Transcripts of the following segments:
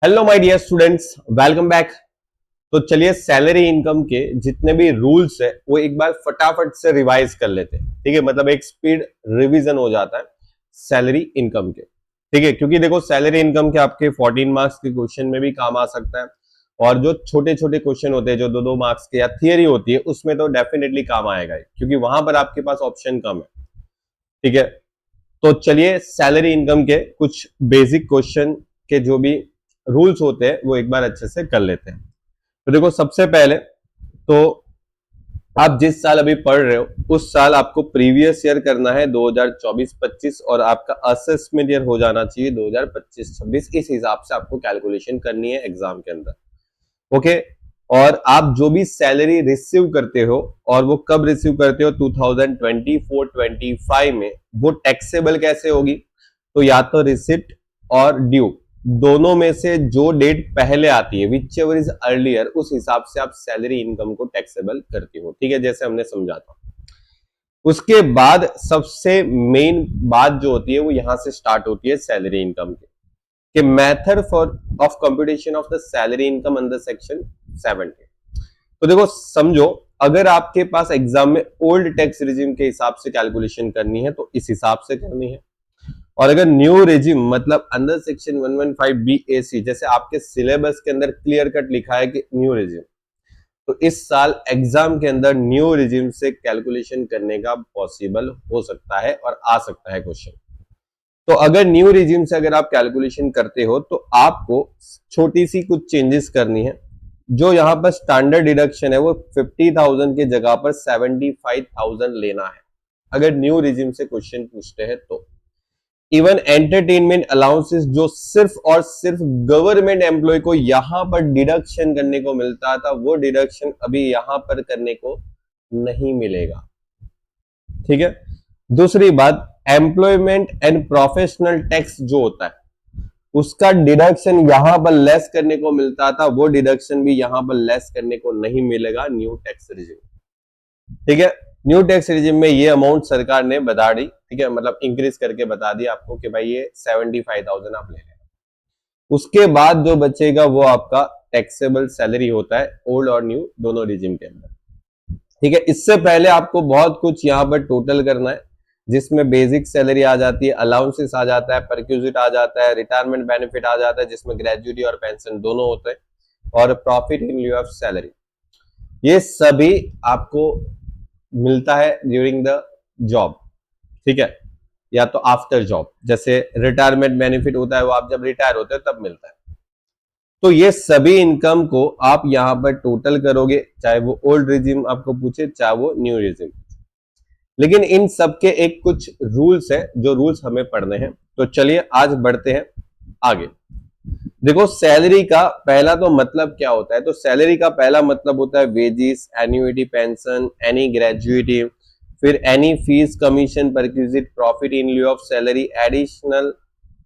Hello my dear students, welcome back. तो चलिए salary income के जितने भी रूल्स है वो एक बार फटाफट से रिवाइज कर लेते हैं। ठीक है, मतलब एक स्पीड रिवीजन हो जाता है सैलरी इनकम के। ठीक है, क्योंकि देखो सैलरी इनकम के आपके 14 मार्क्स के क्वेश्चन में भी काम आ सकता है और जो छोटे छोटे क्वेश्चन होते हैं जो 2-2 मार्क्स के या थियरी होती है उसमें तो डेफिनेटली काम आएगा ही, क्योंकि वहां पर आपके पास ऑप्शन कम है। ठीक है, तो चलिए सैलरी इनकम के कुछ बेसिक क्वेश्चन के जो भी रूल्स होते हैं वो एक बार अच्छे से कर लेते हैं। तो देखो सबसे पहले तो आप जिस साल अभी पढ़ रहे हो उस साल आपको प्रीवियस ईयर करना है 2024-25 और आपका असेसमेंट ईयर हो जाना चाहिए 2025-26। इस हिसाब से आपको कैलकुलेशन करनी है एग्जाम के अंदर। ओके, और आप जो भी सैलरी रिसीव करते हो और वो कब रिसीव करते हो 2024-25 में, वो टैक्सेबल कैसे होगी? तो या तो रिसिप्ट और ड्यू दोनों में से जो डेट पहले आती है विच एवर इज अर्लियर, उस हिसाब से आप सैलरी इनकम को टैक्सेबल करते हो। ठीक है, जैसे हमने समझा था। उसके बाद सबसे मेन बात जो होती है वो यहां से स्टार्ट होती है सैलरी इनकम के कि method for of computation of the salary income under section 70। तो देखो समझो, अगर आपके पास एग्जाम में ओल्ड टैक्स रिजिम के हिसाब से कैलकुलेशन करनी है तो इस हिसाब से करनी है, और अगर न्यू रेजिम मतलब अंडर सेक्शन 115 BAC जैसे आपके सिलेबस के अंदर क्लियर कट लिखा है कि न्यू रेजिम, तो इस साल एग्जाम के अंदर न्यू रेजिम से कैलकुलेशन करने का पॉसिबल हो सकता है और आ सकता है क्वेश्चन। तो अगर न्यू रेजिम से अगर आप कैलकुलेशन करते हो तो आपको छोटी सी कुछ चेंजेस करनी है। जो यहां पर स्टैंडर्ड डिडक्शन है वो 50,000 की जगह पर 75,000 लेना है अगर न्यू रेजिम से क्वेश्चन पूछते हैं तो। इवन एंटरटेनमेंट अलाउंसेस जो सिर्फ और सिर्फ गवर्नमेंट एम्प्लॉय को यहां पर डिडक्शन करने को मिलता था, वो डिडक्शन अभी यहां पर करने को नहीं मिलेगा। ठीक है, दूसरी बात, एम्प्लॉयमेंट एंड प्रोफेशनल टैक्स जो होता है उसका डिडक्शन यहां पर लेस करने को मिलता था, वो डिडक्शन भी यहां पर लेस करने को नहीं मिलेगा न्यू टैक्स रिजिम। ठीक है, न्यू टैक्स रिजिम में ये अमाउंट सरकार ने बता दी। ठीक है, मतलब इंक्रीज करके बता दिया आपको कि भाई ये 75,000 आप ले लें। उसके बाद जो बचेगा वो आपका टैक्सेबल सैलरी होता है ओल्ड और न्यू दोनों रिजिम के अंदर। ठीक है, इससे पहले आपको बहुत कुछ यहाँ पर टोटल करना है, जिसमें बेसिक सैलरी आ जाती है, अलाउंसेस आ जाता है, परक्यूजिट आ जाता है, रिटायरमेंट बेनिफिट आ जाता है जिसमें ग्रेजुइटी और पेंशन दोनों होते हैं, और profit in lieu of salary. ये सभी आपको मिलता है ड्यूरिंग द जॉब। ठीक है, या तो आफ्टर जॉब, जैसे रिटायरमेंट बेनिफिट होता है वो आप जब रिटायर होते हैं तब मिलता है। तो ये सभी इनकम को आप यहां पर टोटल करोगे, चाहे वो ओल्ड रिजिम आपको पूछे चाहे वो न्यू रिजिम। लेकिन इन सब के एक कुछ रूल्स है जो रूल्स हमें पढ़ने हैं। तो चलिए आज बढ़ते हैं आगे। देखो सैलरी का पहला तो मतलब क्या होता है? तो सैलरी का पहला मतलब होता है wages, annuity, pension, any gratuity, फिर any fees, commission, perquisite, profit in lieu of salary, additional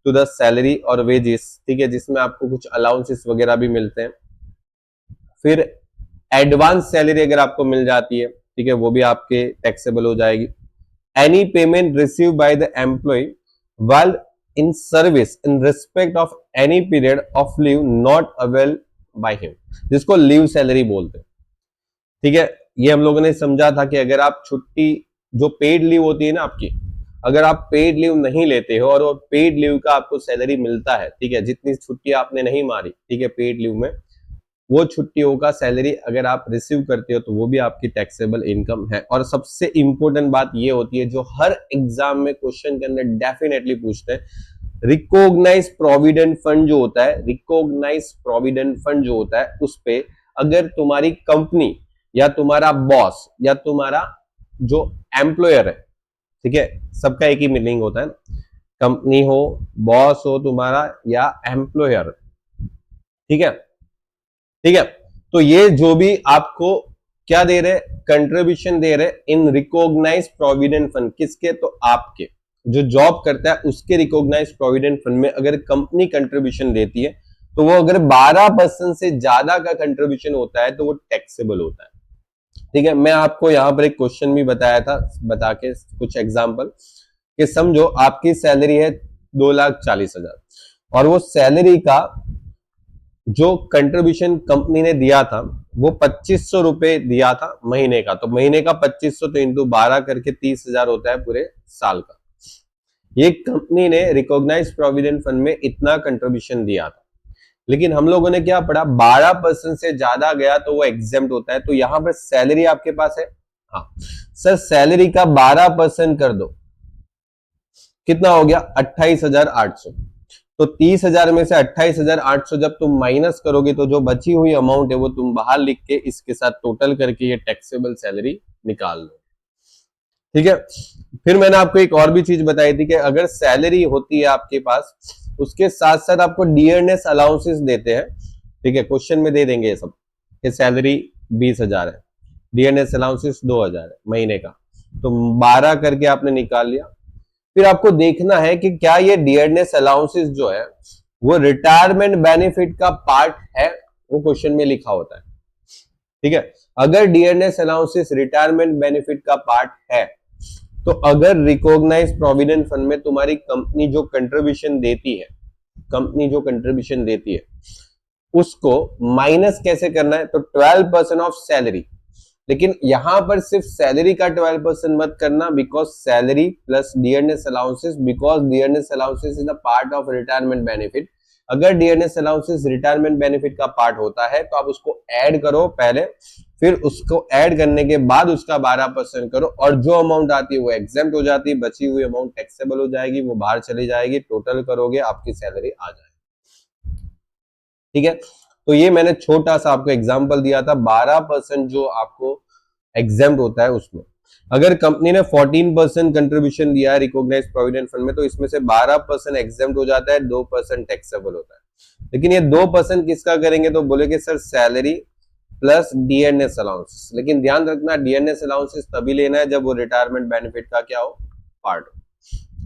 to the salary और वेजेस। ठीक है, जिसमें आपको कुछ अलाउंसेस वगैरह भी मिलते हैं। फिर एडवांस सैलरी अगर आपको मिल जाती है, ठीक है, वो भी आपके टैक्सेबल हो जाएगी। Any payment receive by the employee while in service in respect of any period of leave not avail by him, जिसको लीव सैलरी बोलते हैं। ठीक है, ये हम लोगों ने समझा था कि अगर आप छुट्टी, जो पेड लीव होती है ना आपकी, अगर आप पेड लीव नहीं लेते हो और वो पेड लीव का आपको सैलरी मिलता है, ठीक है, जितनी छुट्टी आपने नहीं मारी, ठीक है, पेड लीव में, वो छुट्टियों का सैलरी अगर आप रिसीव करते हो तो वो भी आपकी टैक्सेबल इनकम है। और सबसे इंपॉर्टेंट बात ये होती है जो हर एग्जाम में क्वेश्चन के अंदर डेफिनेटली पूछते हैं, रिकॉग्नाइज प्रोविडेंट फंड जो होता है, रिकॉग्नाइज प्रोविडेंट फंड जो होता है, उस पे अगर तुम्हारी कंपनी या तुम्हारा बॉस या तुम्हारा जो एम्प्लॉयर है, ठीक है, सबका एक ही मीनिंग होता है ना, कंपनी हो, बॉस हो तुम्हारा या एम्प्लॉयर, ठीक है, ठीक है, तो ये जो भी आपको क्या दे रहे, कंट्रीब्यूशन दे रहे इन रिकॉग्नाइज प्रोविडेंट फंड, किसके? तो आपके जो जॉब करता है उसके रिकॉग्नाइज प्रोविडेंट फंड में अगर कंपनी कंट्रीब्यूशन देती है तो वो अगर 12% से ज्यादा का कंट्रीब्यूशन होता है तो वो टैक्सेबल होता है। ठीक है, मैं आपको यहां पर एक क्वेश्चन भी बताया था, बता के कुछ एग्जांपल कि समझो आपकी सैलरी है 2,40,000 और वो सैलरी का जो कंट्रीब्यूशन कंपनी ने दिया था वो 2500 रुपए दिया था महीने का, तो महीने का 2500 तो इंटू 12 करके 30,000 होता है पूरे साल का। ये कंपनी ने रिकॉग्नाइज प्रोविडेंट फंड में इतना कंट्रीब्यूशन दिया था, लेकिन हम लोगों ने क्या पढ़ा, 12% से ज्यादा गया तो वो एग्जेम्प्ट होता है। तो यहां पर सैलरी आपके पास है, हाँ सर सैलरी का 12% कर दो, कितना हो गया 28,800। तो 30,000 में से 28,800 जब तुम माइनस करोगे तो जो बची हुई अमाउंट है वो तुम बाहर लिख के इसके साथ टोटल करके ये टैक्सेबल सैलरी निकाल लो। ठीक है, फिर मैंने आपको एक और भी चीज बताई थी कि अगर सैलरी होती है आपके पास, उसके साथ साथ आपको डियरनेस अलाउंसेस देते हैं। ठीक है, क्वेश्चन में दे देंगे ये सब कि सैलरी 20,000 है, डियरनेस अलाउंसेस 2,000 है महीने का, तो 12 करके आपने निकाल लिया। फिर आपको देखना है कि क्या ये डियरनेस अलाउंसेस जो है वो रिटायरमेंट बेनिफिट का पार्ट है, वो क्वेश्चन में लिखा होता है। ठीक है, अगर डियरनेस अलाउंसेस रिटायरमेंट बेनिफिट का पार्ट है, तो अगर रिकॉग्नाइज प्रोविडेंट फंड में तुम्हारी कंपनी जो कंट्रीब्यूशन देती है, कंपनी जो कंट्रीब्यूशन देती है उसको माइनस कैसे करना है, तो 12% ऑफ सैलरी। लेकिन यहां पर सिर्फ सैलरी का 12% मत करना, because salary plus dearness allowances, because dearness allowances is a part of retirement benefit. अगर डियरनेस अलाउंसेस रिटायरमेंट बेनिफिट का पार्ट होता है तो आप उसको ऐड करो पहले, फिर उसको ऐड करने के बाद उसका 12% करो, और जो अमाउंट आती है वो एग्जेम्प्ट हो जाती है, बची हुई अमाउंट टैक्सेबल हो जाएगी, वो बाहर चली जाएगी, टोटल करोगे आपकी सैलरी आ जाएगी। ठीक है, तो ये मैंने छोटा सा आपको एग्जांपल दिया था, 12% जो आपको एग्जेम्प्ट होता है उसमें। अगर कंपनी ने 14% कंट्रीब्यूशन दिया है रिकॉग्नाइज्ड प्रोविडेंट फंड में, तो इसमें से 12% एग्जेम्प्ट हो जाता है, 2% टैक्सेबल होता है। लेकिन ये 2% किसका करेंगे, तो बोलेगे sir salary plus DNS allowances. लेकिन ध्यान रखना डीएनएस अलाउंसेस तभी लेना है जब वो रिटायरमेंट बेनिफिट का क्या हो, पार्ट हो।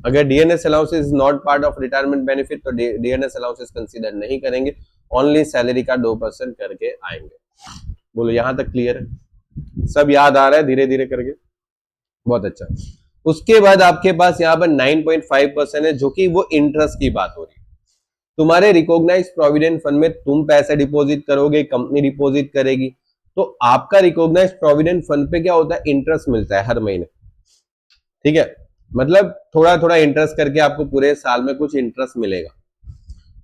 अगर DNS allowances is not part of retirement benefit तो डीएनएस अलाउंसेस कंसीडर नहीं करेंगे, ओनली सैलरी का 2% करके आएंगे। बोलो यहां तक क्लियर है, सब याद आ रहा है धीरे धीरे करके, बहुत अच्छा। उसके बाद आपके पास यहाँ पर 9.5% है, जो कि वो इंटरेस्ट की बात हो रही है। तुम्हारे रिकॉग्नाइज प्रोविडेंट फंड में तुम पैसा डिपॉजिट करोगे, कंपनी डिपॉजिट करेगी, तो आपका रिकॉग्नाइज प्रोविडेंट फंड पे क्या होता है, इंटरेस्ट मिलता है हर महीने। ठीक है, मतलब थोड़ा थोड़ा इंटरेस्ट करके आपको पूरे साल में कुछ इंटरेस्ट मिलेगा।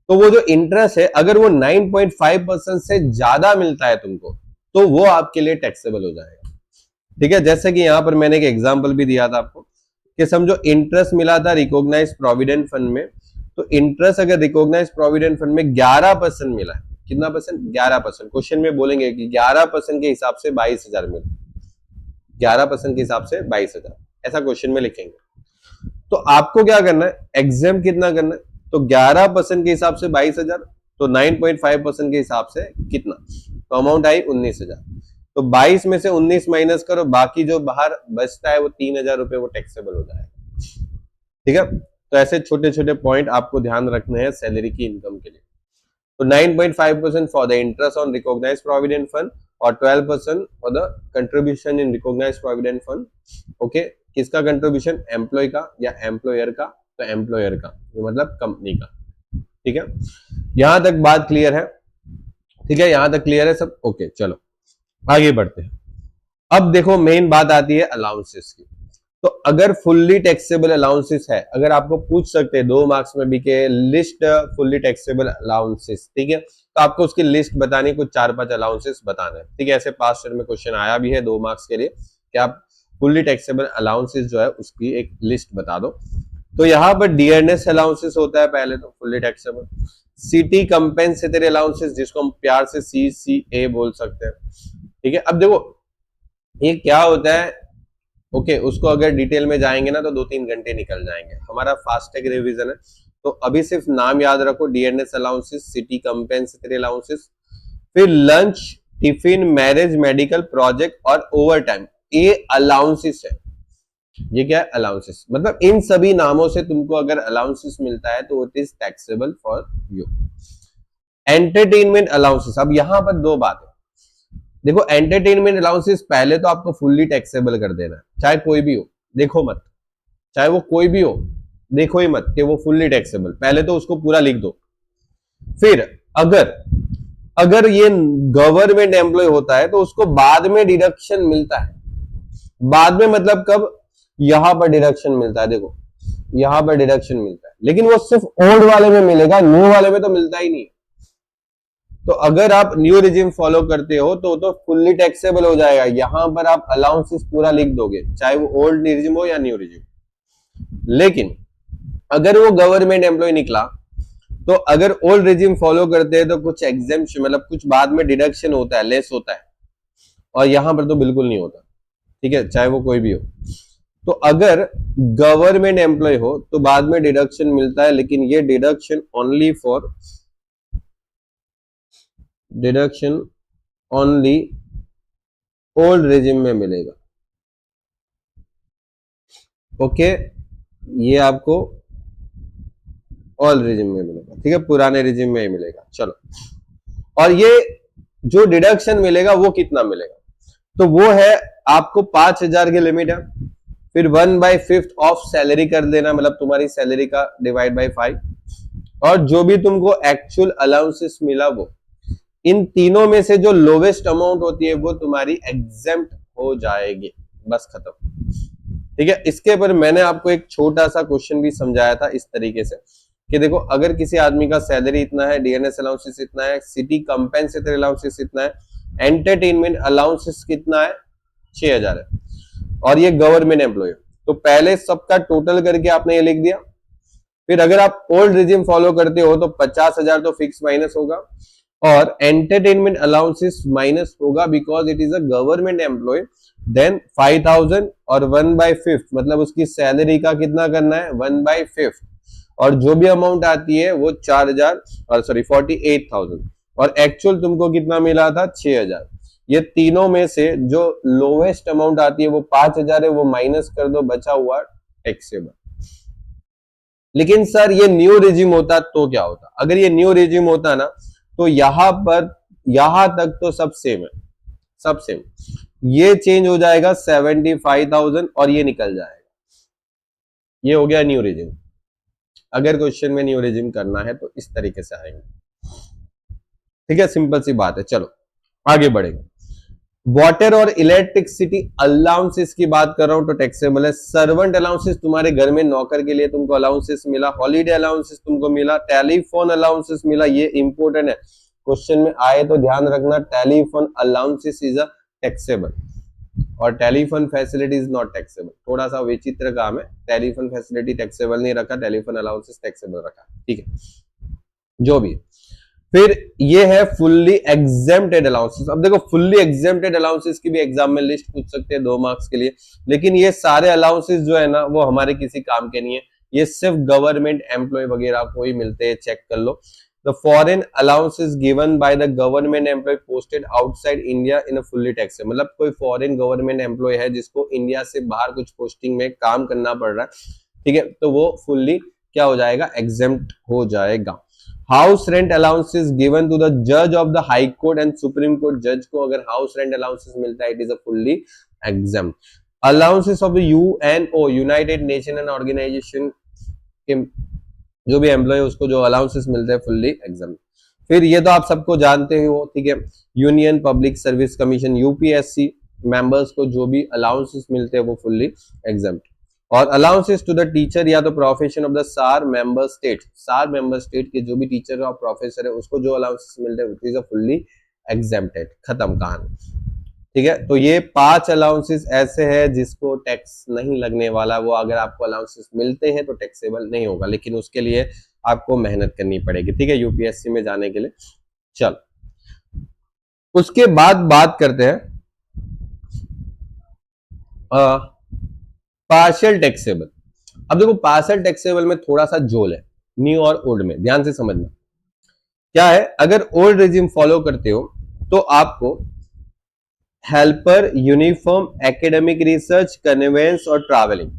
तो वो जो इंटरेस्ट है अगर वो 9.5% से ज्यादा मिलता है तुमको, तो वो आपके लिए टैक्सेबल हो जाएगा। ठीक है, जैसे कि यहां पर मैंने एक एग्जांपल भी दिया था आपको कि समझो इंटरेस्ट मिला था रिकॉग्नाइज प्रोविडेंट फंड में, तो इंटरेस्ट अगर रिकॉग्नाइज प्रोविडेंट फंड में 11% मिला है, कितना परसेंट, 11%। क्वेश्चन में बोलेंगे कि 11% के हिसाब से 22,000 मिला, 11% के हिसाब से 22,000, ऐसा क्वेश्चन में लिखेंगे। तो आपको क्या करना है, एग्जाम कितना करना है, तो 11% के हिसाब से 22,000, तो 9.5% के हिसाब से कितना, तो अमाउंट आई 19,000। तो 22 में से 19 माइनस करो, बाकी जो बाहर बचता है वो 3,000 रुपए वो टैक्सेबल हो जाएगा। ठीक है, तो ऐसे छोटे छोटे पॉइंट आपको ध्यान रखने हैं सैलरी की इनकम के लिए। तो 9.5% for the interest on recognised provident fund और 12% for the contribution in recognised provident fund. Okay, किसका कंट्रीब्यूशन, एम्प्लॉय का या एम्प्लॉयर का, तो एम्प्लॉयर का मतलब कंपनी का। ठीक है, यहां तक बात क्लियर है, ठीक है यहां तक क्लियर है सब, ओके चलो आगे बढ़ते हैं। अब देखो मेन बात आती है अलाउंसेस की। तो अगर फुल्ली टैक्सेबल अलाउंसेस है, अगर आपको पूछ सकते हैं 2 मार्क्स में भी के लिस्ट फुल्ली टैक्सेबल अलाउंसेस, ठीक है, तो आपको उसकी लिस्ट बतानी, कुछ 4-5 अलाउंसेस बताना है। ठीक है, ऐसे पास्ट ईयर में क्वेश्चन आया भी है 2 मार्क्स के लिए कि आप फुल्ली टैक्सेबल अलाउंसेस जो है उसकी एक लिस्ट बता दो। तो यहाँ पर डियरनेस अलाउंसेस होता है पहले तो fully taxable, city compensatory allowances जिसको हम प्यार से CCA बोल सकते हैं। ठीक है, अब देखो ये क्या होता है, ओके उसको अगर डिटेल में जाएंगे ना तो 2-3 घंटे निकल जाएंगे, हमारा फास्टैग रिवीजन है। तो अभी सिर्फ नाम याद रखो, dearness allowances, city compensatory allowances, फिर lunch, tiffin, marriage, medical, project और ओवर टाइम, ये अलाउंसेस है। ये क्या है, अलाउंसेस, मतलब इन सभी नामों से तुमको अगर अलाउंसेस मिलता है तो it is taxable for you. Entertainment allowances, अब यहां पर 2 बात है, देखो एंटरटेनमेंट अलाउंसेस पहले तो आपको फुल्ली टैक्सेबल कर देना है, चाहे कोई भी हो, देखो मत, चाहे वो कोई भी हो, देखो ही मत कि वो फुल्ली टैक्सेबल, पहले तो उसको पूरा लिख दो। फिर अगर अगर ये गवर्नमेंट एम्प्लॉय होता है तो उसको बाद में डिडक्शन मिलता है। बाद में मतलब कब? यहां पर डिडक्शन मिलता है, देखो यहां पर डिडक्शन मिलता है, लेकिन वो सिर्फ ओल्ड वाले में मिलेगा, न्यू वाले में तो मिलता ही नहीं। तो अगर आप न्यू रिजिम फॉलो करते हो तो फुल्ली टैक्सेबल हो जाएगा। यहां पर आप अलाउंसेस पूरा लिख दोगे, चाहे वो ओल्ड रिजिम हो या न्यू रिजिम। लेकिन अगर वो गवर्नमेंट एम्प्लॉय निकला तो अगर ओल्ड रिजिम फॉलो करते हैं तो कुछ एग्जेम्पशन मतलब कुछ बाद में डिडक्शन होता है, लेस होता है, और यहां पर तो बिल्कुल नहीं होता। ठीक है, चाहे वो कोई भी हो। तो अगर गवर्नमेंट एम्प्लॉय हो तो बाद में डिडक्शन मिलता है, लेकिन ये डिडक्शन ओनली ओल्ड रिजिम में मिलेगा। ओके, ये आपको ओल्ड रिजिम में मिलेगा, ठीक है, पुराने रिजिम में ही मिलेगा। चलो, और ये जो डिडक्शन मिलेगा वो कितना मिलेगा? तो वो है आपको 5,000 की लिमिट है, फिर 1/5 ऑफ सैलरी कर देना, मतलब तुम्हारी सैलरी का डिवाइड बाय 5, और जो भी तुमको एक्चुअल अलाउंसेस मिला वो, इन तीनों में से जो लोवेस्ट अमाउंट होती है वो तुम्हारी एग्जेम्प्ट हो जाएगी, बस खत्म। ठीक है, इसके ऊपर मैंने आपको एक छोटा सा क्वेश्चन भी समझाया था इस तरीके से कि देखो, अगर किसी आदमी का सैलरी इतना है, डीएनएस अलाउंसेस इतना है, सिटी कंपेंसेटरी अलाउंसेस इतना है, एंटरटेनमेंट अलाउंसेस कितना है, 6,000 है, और ये गवर्नमेंट एम्प्लॉय, तो पहले सबका टोटल करके आपने ये लिख दिया। फिर अगर आप ओल्ड रिजिम फॉलो करते हो तो 50,000 तो फिक्स माइनस होगा, और एंटरटेनमेंट अलाउंसेस माइनस होगा because it is a government employee. Then 5,000 और 1/5 मतलब उसकी सैलरी का कितना करना है, 1/5, और जो भी अमाउंट आती है वो 4,000 और 48,000, और एक्चुअल तुमको कितना मिला था, 6,000। ये तीनों में से जो लोवेस्ट अमाउंट आती है वो 5,000 है, वो माइनस कर दो, बचा हुआ टैक्सेबल। लेकिन सर ये न्यू रिजिम होता तो क्या होता? अगर ये न्यू रिजिम होता ना तो यहां पर यहां तक तो सब सेम है, सब सेम। ये चेंज हो जाएगा 75,000 और ये निकल जाएगा। ये हो गया न्यू रिजिम। अगर क्वेश्चन में न्यू रिजिम करना है तो इस तरीके से आएंगे। ठीक है, सिंपल सी बात है। चलो आगे बढ़ेंगे। वाटर और इलेक्ट्रिसिटी अलाउंसेस की बात कर रहा हूं तो टैक्सेबल है। सर्वेंट अलाउंसेस, तुम्हारे घर में नौकर के लिए तुमको अलाउंसेस मिला, हॉलीडे अलाउंसेस तुमको मिला, टेलीफोन अलाउंसेस मिला, ये इंपॉर्टेंट है, क्वेश्चन में आए तो ध्यान रखना, telephone allowances is a taxable, और telephone facility is not taxable. थोड़ा सा विचित्र काम है, टेलीफोन फैसिलिटी टैक्सेबल नहीं रखा, टेलीफोन अलाउंसेस टैक्सेबल रखा। ठीक है, जो भी। फिर ये है फुल्ली एग्जेम्प्टेड अलाउंसेस। अब देखो, फुल्ली एग्जेम्प्टेड अलाउंसेस की भी एग्जाम में लिस्ट पूछ सकते हैं 2 मार्क्स के लिए, लेकिन ये सारे अलाउंसेस जो है ना वो हमारे किसी काम के नहीं है, ये सिर्फ गवर्नमेंट एम्प्लॉय वगैरह को ही मिलते हैं, चेक कर लो। The foreign allowances given by the government employ posted outside India in a fully tax, मतलब कोई फॉरेन गवर्नमेंट एम्प्लॉय है जिसको इंडिया से बाहर कुछ पोस्टिंग में काम करना पड़ रहा है, ठीक है, तो वो फुल्ली क्या हो जाएगा, एग्जेम्प्ट हो जाएगा। House rent allowances given to the जज of the high court and supreme court, जज को अगर हाउस रेंट अलाउंसेस मिलता है, it is a fully exempt. Allowances of the UNO, United Nation and Organization के जो भी एम्प्लॉय उसको जो अलाउंसेस मिलते हैं फुल्ली एग्जाम। फिर ये तो आप सबको जानते हो, ठीक है, union public service commission UPSC members को जो भी अलाउंसेस मिलते हैं वो फुल्ली एग्जाम। और अलाउंसेस टू द टीचर या तो प्रोफेशन ऑफ द सार मेंबर स्टेट, सार मेंबर स्टेट के जो भी टीचर और प्रोफेसर है उसको जो अलाउंसेस मिलते हैं it is a fully exempted, खत्म कहानी। ठीक है, तो ये 5 अलाउंसेस ऐसे हैं जिसको टैक्स नहीं लगने वाला, वो अगर आपको अलाउंसेस मिलते हैं तो टैक्सेबल नहीं होगा, लेकिन उसके लिए आपको मेहनत करनी पड़ेगी, ठीक है, यूपीएससी में जाने के लिए। चलो उसके बाद बात करते हैं पार्शियल टैक्सेबल। अब देखो, पार्शियल टैक्सेबल में थोड़ा सा जोल है न्यू और ओल्ड में, ध्यान से समझना क्या है। अगर ओल्ड रेजिम फॉलो करते हो तो आपको helper, uniform, academic research, conveyance और ट्रैवलिंग,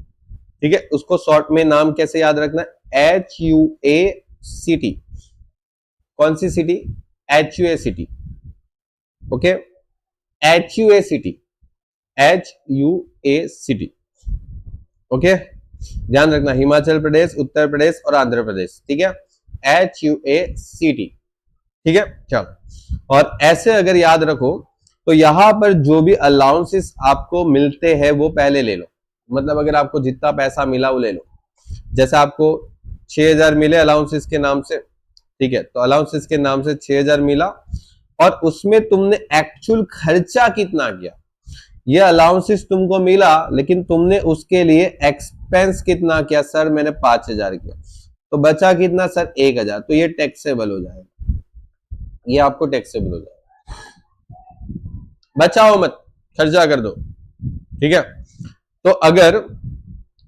ठीक है, उसको शॉर्ट में नाम कैसे याद रखना है, HUACT। कौन सी city, HUACT, okay, HUACT, HUACT, okay, ध्यान रखना, हिमाचल प्रदेश, उत्तर प्रदेश और आंध्र प्रदेश, ठीक है, HUACT, ठीक है, चलो। और ऐसे अगर याद रखो तो यहां पर जो भी अलाउंसेस आपको मिलते हैं वो पहले ले लो। मतलब अगर आपको जितना पैसा मिला वो ले लो। जैसे आपको 6,000 मिले अलाउंसेस के नाम से, ठीक है, तो अलाउंसेस के नाम से 6,000 मिला और उसमें तुमने एक्चुअल खर्चा कितना किया, ये अलाउंसेस तुमको मिला लेकिन तुमने उसके लिए एक्सपेंस कितना किया, सर मैंने 5,000 किया, तो बचा कितना सर 1,000, तो ये टैक्सेबल हो जाएगा, ये आपको टैक्सेबल हो जाएगा। बचाओ मत, खर्चा कर दो, ठीक है। तो अगर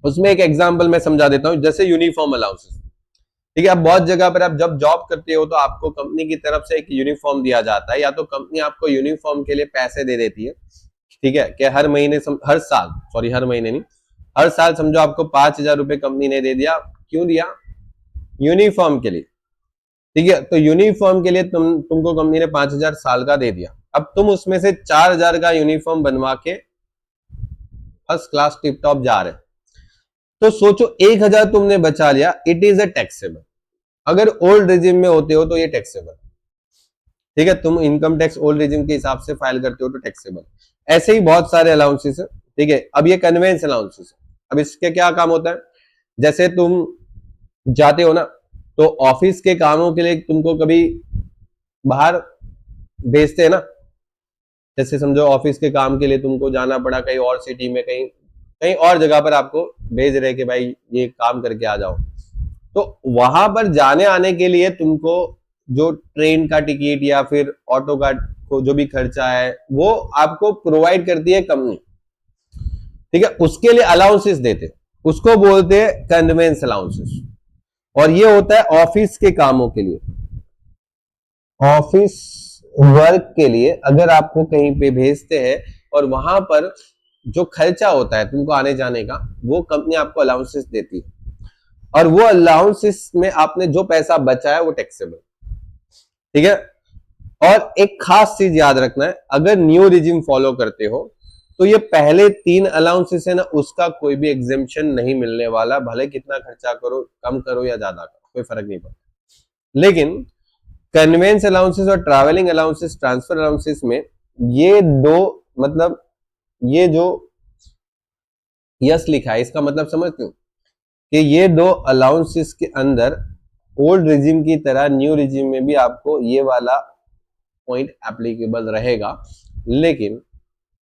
उसमें एक एग्जांपल मैं समझा देता हूं, जैसे यूनिफॉर्म अलाउंसेस, ठीक है। अब बहुत जगह पर आप जब जॉब करते हो तो आपको कंपनी की तरफ से एक यूनिफॉर्म दिया जाता है, या तो कंपनी आपको यूनिफॉर्म के लिए पैसे दे देती है, ठीक है, कि हर महीने हर साल, सॉरी हर महीने नहीं, हर साल समझो आपको 5,000 रुपए कंपनी ने दे दिया। क्यों दिया? यूनिफॉर्म के लिए, ठीक है। तो यूनिफॉर्म के लिए तुमको कंपनी ने 5,000 साल का दे दिया। अब तुम उसमें से 4,000 का यूनिफॉर्म बनवा के फर्स्ट क्लास टिप टॉप जा रहे, तो सोचो 1,000 तुमने बचा लिया, इट इज अ टैक्सेबल। अगर ओल्ड रिजिम में होते हो तो ये टैक्सेबल, ठीक है, तुम इनकम टैक्स ओल्ड रिजिम के हिसाब से फाइल करते हो तो टैक्सेबल। ऐसे ही बहुत सारे अलाउंसेस है, ठीक है। अब ये कन्वेंस अलाउंसेस है, अब इसके क्या काम होता है, जैसे तुम जाते हो ना, तो ऑफिस के कामों के लिए तुमको कभी बाहर भेजते हैं ना, जैसे समझो ऑफिस के काम के लिए तुमको जाना पड़ा कहीं और सिटी में, कहीं कहीं और जगह पर आपको भेज रहे कि भाई ये काम करके आ जाओ, तो वहां पर जाने आने के लिए तुमको जो ट्रेन का टिकट या फिर ऑटो का जो भी खर्चा है वो आपको प्रोवाइड करती है कंपनी, ठीक है। उसके लिए अलाउंसेस देते, उसको बोलते हैं कन्वेंस अलाउंसेस। और ये होता है ऑफिस के कामों के लिए, ऑफिस वर्क के लिए अगर आपको कहीं पे भेजते हैं और वहां पर जो खर्चा होता है तुमको आने जाने का, वो कंपनी आपको अलाउंसेस देती है, और वो अलाउंसेस में आपने जो पैसा बचाया वो टैक्सेबल, ठीक है। और एक खास चीज याद रखना है, अगर न्यू रिजिम फॉलो करते हो तो ये पहले 3 अलाउंसेस है ना, उसका कोई भी एग्जेम्पशन नहीं मिलने वाला, भले कितना खर्चा करो, कम करो या ज्यादा करो, कोई फर्क नहीं पड़ता। लेकिन कन्वेंस अलाउंसेस और ट्रैवलिंग अलाउंसेस, ट्रांसफर अलाउंसेस में ये दो, मतलब ये जो यस लिखा है इसका मतलब समझते हो कि ये दो अलाउंसेस के अंदर ओल्ड रिजिम की तरह न्यू रिजिम में भी आपको ये वाला पॉइंट एप्लीकेबल रहेगा, लेकिन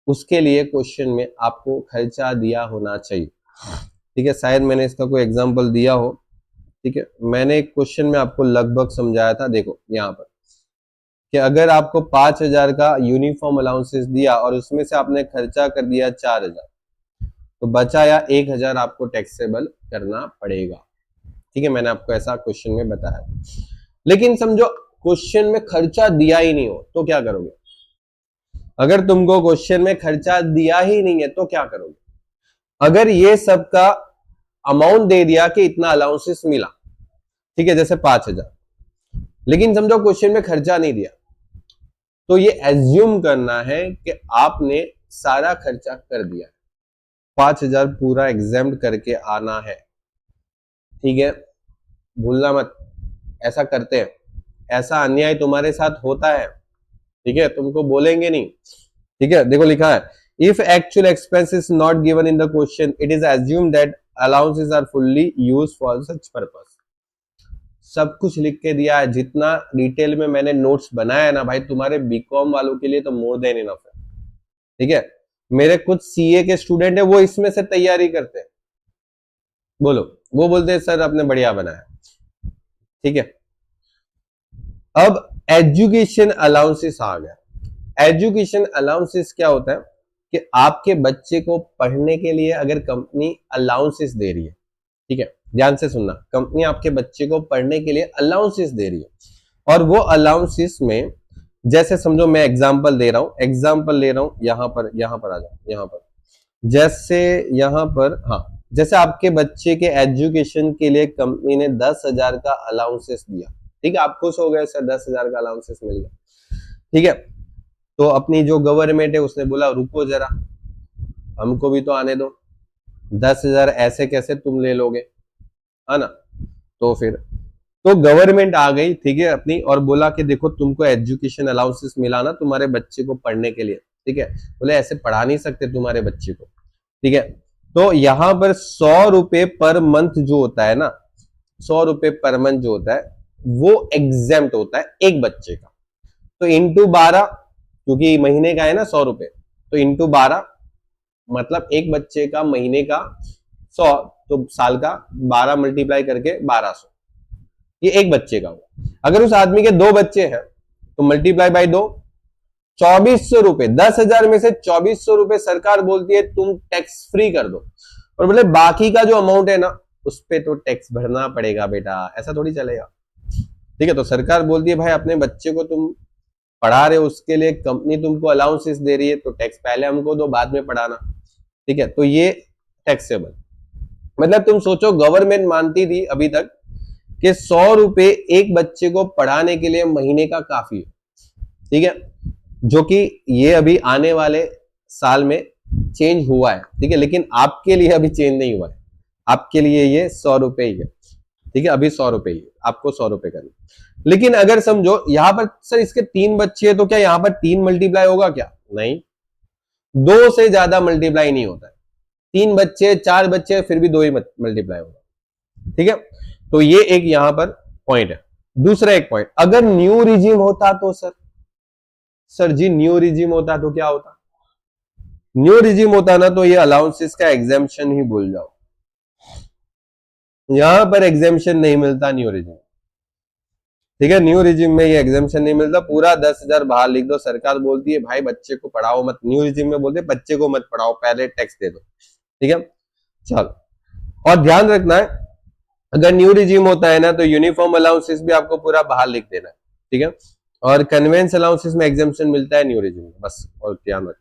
उसके लिए क्वेश्चन में आपको खर्चा दिया होना चाहिए, ठीक है। शायद मैंने इसका कोई एग्जांपल दिया हो, ठीक है, मैंने एक क्वेश्चन में आपको लगभग समझाया था। देखो यहाँ पर कि अगर आपको 5,000 का यूनिफॉर्म अलाउंसेस दिया और उसमें से आपने खर्चा कर दिया 4,000, तो बचाया 1,000 आपको टैक्सेबल करना पड़ेगा, ठीक है। मैंने आपको ऐसा क्वेश्चन में बताया। लेकिन समझो क्वेश्चन में खर्चा दिया ही नहीं हो तो क्या करोगे? अगर तुमको क्वेश्चन में खर्चा दिया ही नहीं है तो क्या करोगे? अगर ये सबका अमाउंट दे दिया कि इतना अलाउंसेस मिला, ठीक है, जैसे 5,000, लेकिन समझो क्वेश्चन में खर्चा नहीं दिया, तो ये एज्यूम करना है कि आपने सारा खर्चा कर दिया, 5,000 पूरा एग्जाम्प्ट करके आना है, ठीक है, भूलना मत। ऐसा करते हैं, ऐसा अन्याय तुम्हारे साथ होता है, ठीक है, तुमको बोलेंगे नहीं, ठीक है। देखो लिखा है, if actual expense is not given in the question it is assumed that allowances are fully used for such purpose. सब कुछ लिख के दिया है, जितना डिटेल में मैंने नोट्स बनाया है ना भाई, तुम्हारे बीकॉम वालों के लिए तो मोर देन इनफ है, ठीक है। मेरे कुछ सीए के स्टूडेंट है वो इसमें से तैयारी करते हैं, बोलो, वो बोलते हैं सर आपने बढ़िया बनाया, ठीक है। अब एजुकेशन अलाउंसेस आ गया। एजुकेशन अलाउंसेस क्या होता है कि आपके बच्चे को पढ़ने के लिए अगर कंपनी अलाउंसेस दे रही है, ठीक है, ध्यान से सुनना, कंपनी आपके बच्चे को पढ़ने के लिए अलाउंसेस दे रही है, और वो अलाउंसेस में जैसे समझो मैं एग्जांपल दे रहा हूं, एग्जांपल ले रहा हूं, यहां पर आ जाओ, यहां पर जैसे यहां पर, हाँ, जैसे आपके बच्चे के एजुकेशन के लिए कंपनी ने 10,000 का अलाउंसेस दिया, ठीक है, आप खुश हो गए सर 10,000 का अलाउंसेस मिल गया, ठीक है। तो अपनी जो गवर्नमेंट है उसने बोला रुको जरा, हमको भी तो आने दो, 10,000 ऐसे कैसे तुम ले लोगे, है ना। तो फिर तो गवर्नमेंट आ गई, ठीक है, अपनी, और बोला कि देखो तुमको एजुकेशन अलाउंसेस मिला ना तुम्हारे बच्चे को पढ़ने के लिए, ठीक है, बोले ऐसे पढ़ा नहीं सकते तुम्हारे बच्चे को, ठीक है। तो यहां पर 100 रुपए पर मंथ जो होता है ना, 100 रुपए पर मंथ जो होता है वो एग्जेम्प्ट होता है एक बच्चे का। तो इंटू 12, क्योंकि महीने का है ना 100 रुपए, तो इंटू 12 मतलब एक बच्चे का महीने का 100, तो साल का 12 मल्टीप्लाई करके 1200, ये एक बच्चे का हुआ। अगर उस आदमी के 2 बच्चे हैं तो मल्टीप्लाई बाय 2, 2400 रुपए, 10,000 में से 2400 रुपए सरकार बोलती है तुम टैक्स फ्री कर दो, और बोले बाकी का जो अमाउंट है ना उस पे तो टैक्स भरना पड़ेगा बेटा, ऐसा थोड़ी चलेगा, ठीक है। तो सरकार बोलती है भाई अपने बच्चे को तुम पढ़ा रहे हो, उसके लिए कंपनी तुमको अलाउंसेस दे रही है, तो टैक्स पहले हमको दो, बाद में पढ़ाना, ठीक है। तो ये टैक्सेबल, मतलब तुम सोचो गवर्नमेंट मानती थी अभी तक कि 100 रुपए एक बच्चे को पढ़ाने के लिए महीने का काफी है, ठीक है, जो कि ये अभी आने वाले साल में चेंज हुआ है, ठीक है, लेकिन आपके लिए अभी चेंज नहीं हुआ है, आपके लिए ये 100 रुपए ही है, ठीक है, अभी 100 रुपए ही, आपको 100 रुपए करना। लेकिन अगर समझो यहां पर सर इसके 3 बच्चे हैं, तो क्या यहां पर 3 मल्टीप्लाई होगा क्या? नहीं, 2 से ज्यादा मल्टीप्लाई नहीं होता है, 3 बच्चे 4 बच्चे फिर भी 2 ही मल्टीप्लाई होगा, ठीक है। तो ये एक यहां पर पॉइंट है। दूसरा एक पॉइंट, अगर न्यू रिजीम होता तो सर जी न्यू रिजीम होता तो क्या होता? न्यू रिजीम होता ना तो ये अलाउंसेस का एग्जेम्पशन ही भूल जाओ, यहां पर एग्जेम्पशन नहीं मिलता न्यू रिजीम, ठीक है, न्यू रिजीम में ये एग्जेम्पशन नहीं मिलता, पूरा 10,000 बाहर लिख दो, सरकार बोलती है भाई बच्चे को पढ़ाओ मत, न्यू रिजीम में बोलते बच्चे को मत पढ़ाओ, पहले टैक्स दे दो, ठीक है। चलो, और ध्यान रखना है अगर न्यू रिजीम होता है ना तो यूनिफॉर्म अलाउंसेस भी आपको पूरा बाहर लिख देना है, ठीक है, और कन्वेंस अलाउंसेस में एग्जेम्पशन मिलता है न्यू रिजीम में, बस, और ध्यान रखना।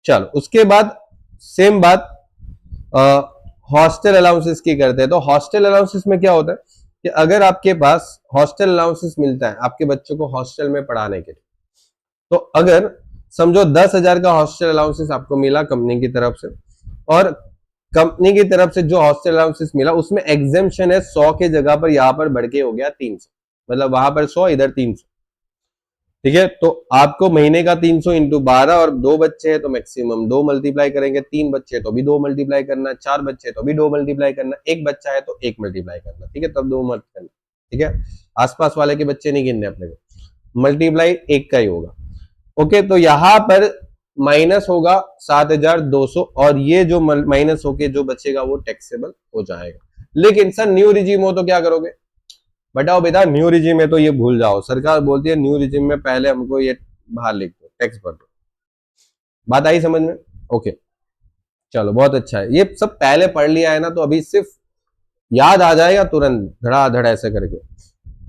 चलो, उसके बाद सेम बात हॉस्टल अलाउंसेस की करते हैं। तो हॉस्टल अलाउंसेस में क्या होता है कि अगर आपके पास हॉस्टल अलाउंसेस मिलता है आपके बच्चों को हॉस्टल में पढ़ाने के लिए, तो अगर समझो 10,000 का हॉस्टल अलाउंसेस आपको मिला कंपनी की तरफ से, और कंपनी की तरफ से जो हॉस्टल अलाउंसेस मिला उसमें एग्जेम्पशन है 100 के जगह पर यहां पर बढ़ के हो गया 300, मतलब वहां पर 100 इधर 300, ठीक है। तो आपको महीने का 300 इंटू 12, और 2 बच्चे हैं तो मैक्सिमम 2 मल्टीप्लाई करेंगे, 3 बच्चे तो भी 2 मल्टीप्लाई करना, 4 बच्चे तो भी 2 मल्टीप्लाई करना, 1 बच्चा है तो 1 मल्टीप्लाई करना, ठीक है, तब 2 मत करना, ठीक है, आसपास वाले के बच्चे नहीं गिनने अपने को, मल्टीप्लाई 1 का ही होगा, ओके। तो यहां पर माइनस होगा 7,200, और ये जो माइनस होके जो बचेगा वो टैक्सेबल हो जाएगा। लेकिन सर न्यू रिजीम हो तो क्या करोगे? बताओ बेटा, न्यू रिजीम में तो ये भूल जाओ, सरकार बोलती है न्यू रिजीम में पहले हमको ये बाहर लिख दो, टैक्स भर दो, बात आई समझ में? ओके, चलो बहुत अच्छा है, ये सब पहले पढ़ लिया है ना तो अभी सिर्फ याद आ जाएगा तुरंत धड़ाधड़ ऐसे करके।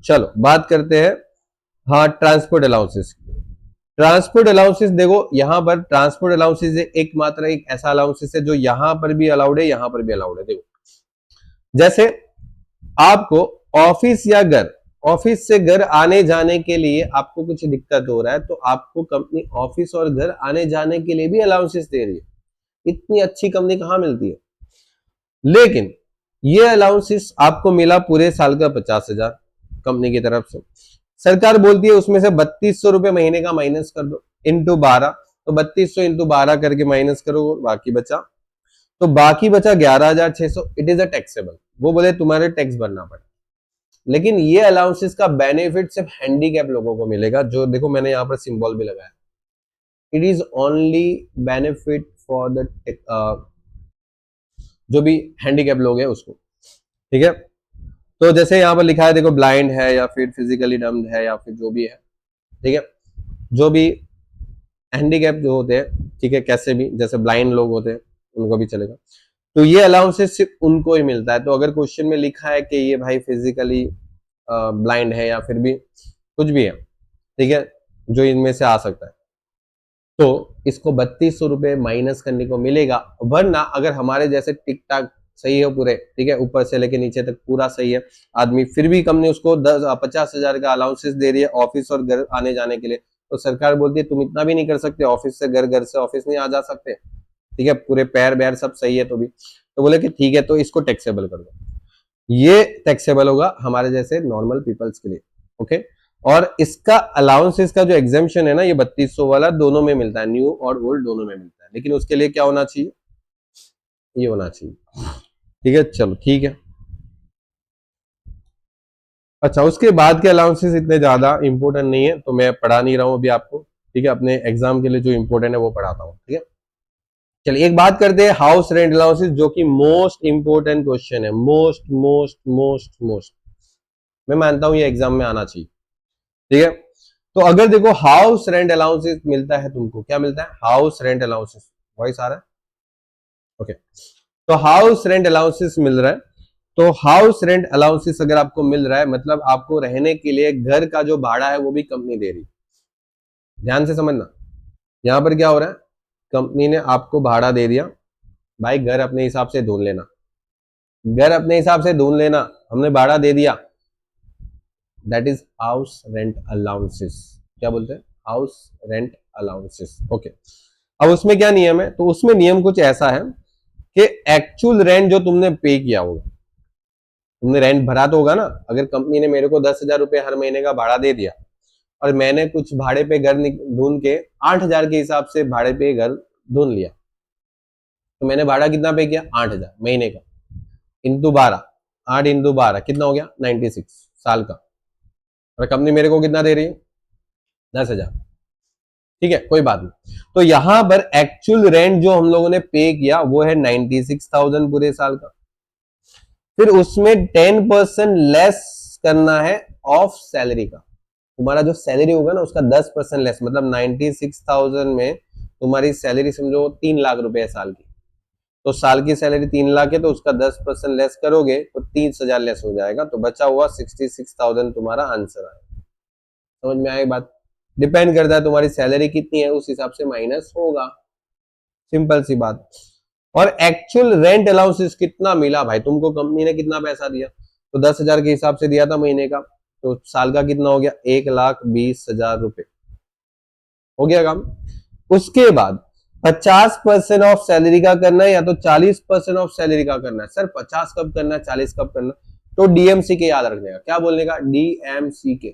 चलो बात करते हैं हाँ ट्रांसपोर्ट अलाउंसेस। ट्रांसपोर्ट अलाउंसेस देखो, यहां पर ट्रांसपोर्ट अलाउंसेस एकमात्र एक ऐसा अलाउंसेस है जो यहां पर भी अलाउड है, यहां पर भी अलाउड है। देखो, जैसे आपको ऑफिस या घर, ऑफिस से घर आने जाने के लिए आपको कुछ दिक्कत हो रहा है तो आपको कंपनी ऑफिस और घर आने जाने के लिए भी अलाउंसेस दे रही है। इतनी अच्छी कंपनी कहां मिलती है? लेकिन ये अलाउंसेस आपको मिला पूरे साल का 50,000 कंपनी की तरफ से, सरकार बोलती है उसमें से 3200 रुपए महीने का माइनस कर दो इंटू 12, तो 3200 इंटू 12 करके माइनस करो, बाकी बचा, तो बाकी बचा 11,600, इट इज अ टैक्सेबल, वो बोले तुम्हारे टैक्स भरना पड़े। लेकिन ये अलाउंसेस का बेनिफिट सिर्फ हैंडीकैप लोगों को मिलेगा, जो देखो मैंने यहां पर सिंबल भी लगाया, it is only benefit for the जो भी हैंडीकैप लोग हैं उसको, ठीक है। तो जैसे यहां पर लिखा है देखो, ब्लाइंड है या फिर फिजिकली डम्ड है या फिर जो भी है, ठीक है, जो भी हैंडीकैप जो होते हैं, ठीक है, कैसे भी जैसे ब्लाइंड लोग होते हैं उनको भी चलेगा, तो ये अलाउंसेस सिर्फ उनको ही मिलता है। तो अगर क्वेश्चन में लिखा है कि ये भाई फिजिकली ब्लाइंड है या फिर भी कुछ भी है, ठीक है, जो इनमें से आ सकता है, तो इसको 3200 रुपए माइनस करने को मिलेगा। वरना अगर हमारे जैसे टिक टाक सही है पूरे, ठीक है, ऊपर से लेके नीचे तक पूरा सही है आदमी, फिर भी कंपनी उसको 50,000 का अलाउंसेस दे रही है ऑफिस और घर आने जाने के लिए, तो सरकार बोलती है तुम इतना भी नहीं कर सकते, ऑफिस से घर, घर से ऑफिस नहीं आ जा सकते, ठीक है, पूरे पैर बैर सब सही है तो भी, तो बोले कि ठीक है तो इसको टैक्सेबल कर दो। ये टैक्सेबल होगा हमारे जैसे नॉर्मल पीपल्स के लिए। ओके, और इसका अलाउंसेस का जो एग्जेम्पशन है ना, ये 3200 वाला दोनों में मिलता है, न्यू और ओल्ड दोनों में मिलता है, लेकिन उसके लिए क्या होना चाहिए, ये होना चाहिए। ठीक है, चलो ठीक है। अच्छा, उसके बाद के अलाउंसेस इतने ज्यादा इंपॉर्टेंट नहीं है, तो मैं पढ़ा नहीं रहा हूं अभी आपको। ठीक है, अपने एग्जाम के लिए जो इंपॉर्टेंट है वो पढ़ाता हूं। ठीक है, चलिए एक बात करते हैं हाउस रेंट अलाउंसेस, जो कि मोस्ट इंपॉर्टेंट क्वेश्चन है, मोस्ट मोस्ट मोस्ट मोस्ट। मैं मानता हूं ये एग्जाम में आना चाहिए। ठीक है, तो अगर देखो हाउस रेंट अलाउंसेस मिलता है तुमको, क्या मिलता है, हाउस रेंट अलाउंसेस, वॉइस आ रहा है, ओके। तो हाउस रेंट अलाउंसेस मिल रहा है, तो हाउस रेंट अलाउंसेस अगर आपको मिल रहा है, मतलब आपको रहने के लिए घर का जो भाड़ा है वो भी कंपनी दे रही। ध्यान से समझना, यहां पर क्या हो रहा है, कंपनी ने आपको भाड़ा दे दिया, भाई घर अपने हिसाब से ढूंढ लेना, घर अपने हिसाब से ढूंढ लेना, हमने भाड़ा दे दिया, that is house rent allowances. क्या बोलते हैं, हाउस रेंट अलाउंसेस। ओके, अब उसमें क्या नियम है, तो उसमें नियम कुछ ऐसा है कि एक्चुअल रेंट जो तुमने पे किया होगा, तुमने रेंट भरा तो होगा ना, अगर कंपनी ने मेरे को 10,000 रुपए हर महीने का भाड़ा दे दिया और मैंने कुछ भाड़े पे घर ढूंढ के 8,000 के हिसाब से भाड़े पे घर ढूंढ लिया, तो मैंने भाड़ा कितना पे किया, 8,000 महीने का, इंटू 12, 8 इंटू 12 कितना हो गया, 96 साल का, और कंपनी मेरे को कितना दे रही है, 10,000। ठीक है, कोई बात नहीं। तो यहां पर एक्चुअल रेंट जो हम लोगों ने पे किया वो है 96,000 पूरे साल का, फिर उसमें 10% लेस करना है ऑफ सैलरी का, तुम्हारा जो सैलरी होगा ना उसका 10% लेस, मतलब 96,000 में तुम्हारी सैलरी समझो 3 लाख रुपए है साल की, तो साल की सैलरी 3 लाख है, तो उसका 10% लेस करोगे तो 30,000 लेस हो जाएगा, तो बचा हुआ 66,000 तुम्हारा आंसर आएगा। समझ में आई बात, डिपेंड करता है तुम्हारी सैलरी कितनी है उस हिसाब से माइनस होगा, सिंपल सी बात। और एक्चुअल रेंट अलाउंसेस कितना मिला भाई तुमको, कंपनी ने कितना पैसा दिया, तो 10,000 के हिसाब से दिया था महीने का, तो साल का कितना हो गया, 1,20,000 रुपए, हो गया काम। उसके बाद 50% ऑफ सैलरी का करना है या तो 40% ऑफ सैलरी का करना है, सर 50 कब करना है 40 कब करना है, तो डीएमसी के याद रखने का, क्या बोलने का, डीएमसी के।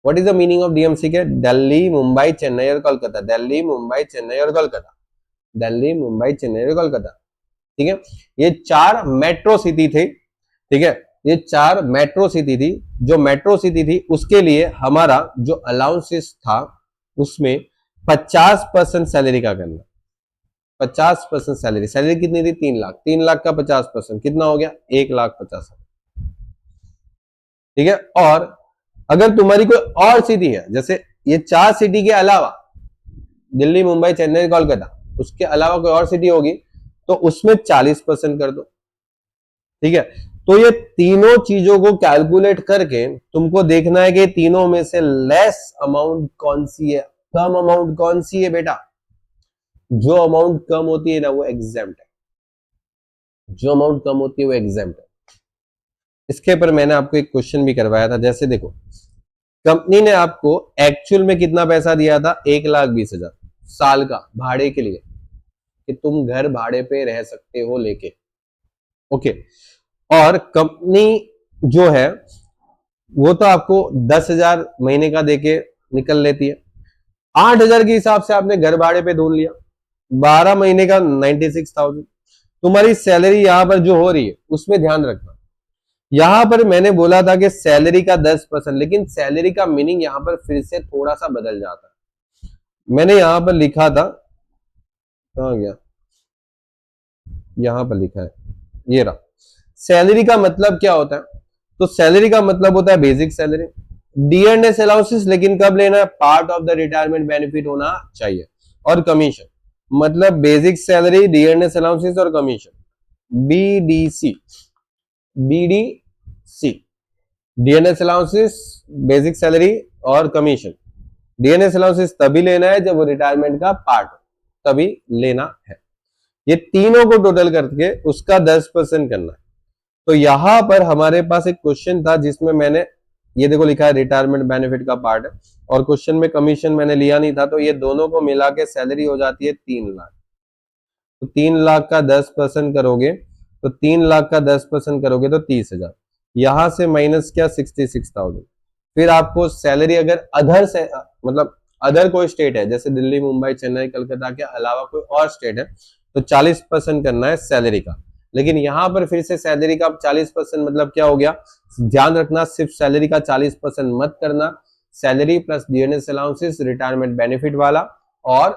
What is the meaning of DMC के, दिल्ली मुंबई चेन्नई और कोलकाता, दिल्ली मुंबई चेन्नई और कोलकाता, दिल्ली मुंबई चेन्नई और कोलकाता। ठीक है, ये 4 मेट्रो सिटी थे। ठीक है, ये 4 मेट्रो सिटी थी, जो मेट्रो सिटी थी उसके लिए हमारा जो अलाउंसेस था उसमें 50% सैलरी का करना, 50% सैलरी, सैलरी कितनी थी, 3 लाख, 3 लाख का 50% कितना हो गया, 1,50,000। ठीक है, और अगर तुम्हारी कोई और सिटी है, जैसे ये 4 सिटी के अलावा दिल्ली मुंबई चेन्नई कोलकाता, उसके अलावा कोई और सिटी होगी तो उसमें 40% कर दो। ठीक है, तो ये तीनों चीजों को कैलकुलेट करके तुमको देखना है कि तीनों में से लेस अमाउंट कौन सी है, कम अमाउंट कौन सी है बेटा, जो अमाउंट कम होती है ना वो एग्जेम्प्ट है, जो अमाउंट कम होती है वो एग्जेम्प्ट है। इसके पर मैंने आपको एक क्वेश्चन भी करवाया था, जैसे देखो कंपनी ने आपको एक्चुअल में कितना पैसा दिया था, 1,20,000 साल का भाड़े के लिए, कि तुम घर भाड़े पे रह सकते हो लेके। ओके, और कंपनी जो है वो तो आपको 10,000 महीने का देके निकल लेती है, 8,000 के हिसाब से आपने घर भाड़े पे ढूंढ लिया, 12 महीने का 96,000। तुम्हारी सैलरी यहां पर जो हो रही है उसमें ध्यान रखना, यहां पर मैंने बोला था कि सैलरी का 10%, लेकिन सैलरी का मीनिंग यहां पर फिर से थोड़ा सा बदल जाता है। मैंने यहां पर लिखा था, कहां गया, यहां पर लिखा है, ये रहा। सैलरी का मतलब क्या होता है, तो सैलरी का मतलब होता है बेसिक सैलरी, डीएनएस अलाउंसेस लेकिन कब लेना है, part of the retirement benefit होना चाहिए, और कमीशन, मतलब बेसिक सैलरी, डीएनएस अलाउंसेस और commission, BDC, BDC, DNS allowances, basic salary और कमीशन। डीएनएस अलाउंसेस तभी लेना है जब वो रिटायरमेंट का पार्ट हो, तभी लेना है। ये तीनों को टोटल करके उसका 10% करना है। तो यहां पर हमारे पास एक क्वेश्चन था जिसमें मैंने ये देखो लिखा है रिटायरमेंट बेनिफिट का पार्ट है, और क्वेश्चन में कमीशन मैंने लिया नहीं था, तो ये दोनों को मिला के सैलरी हो जाती है 3 लाख। तो 3 लाख का 10% करोगे तो 3 लाख का 10% करोगे तो 30,000, यहां से माइनस क्या 66,000। फिर आपको सैलरी अगर अदर से मतलब अदर कोई स्टेट है जैसे दिल्ली, मुंबई, चेन्नई, कलकत्ता के अलावा कोई और स्टेट है तो 40% करना है सैलरी का। लेकिन यहां पर फिर से सैलरी का 40% मतलब क्या हो गया, ध्यान रखना सिर्फ सैलरी का 40% मत करना, salary plus DNS allowances, retirement benefit वाला और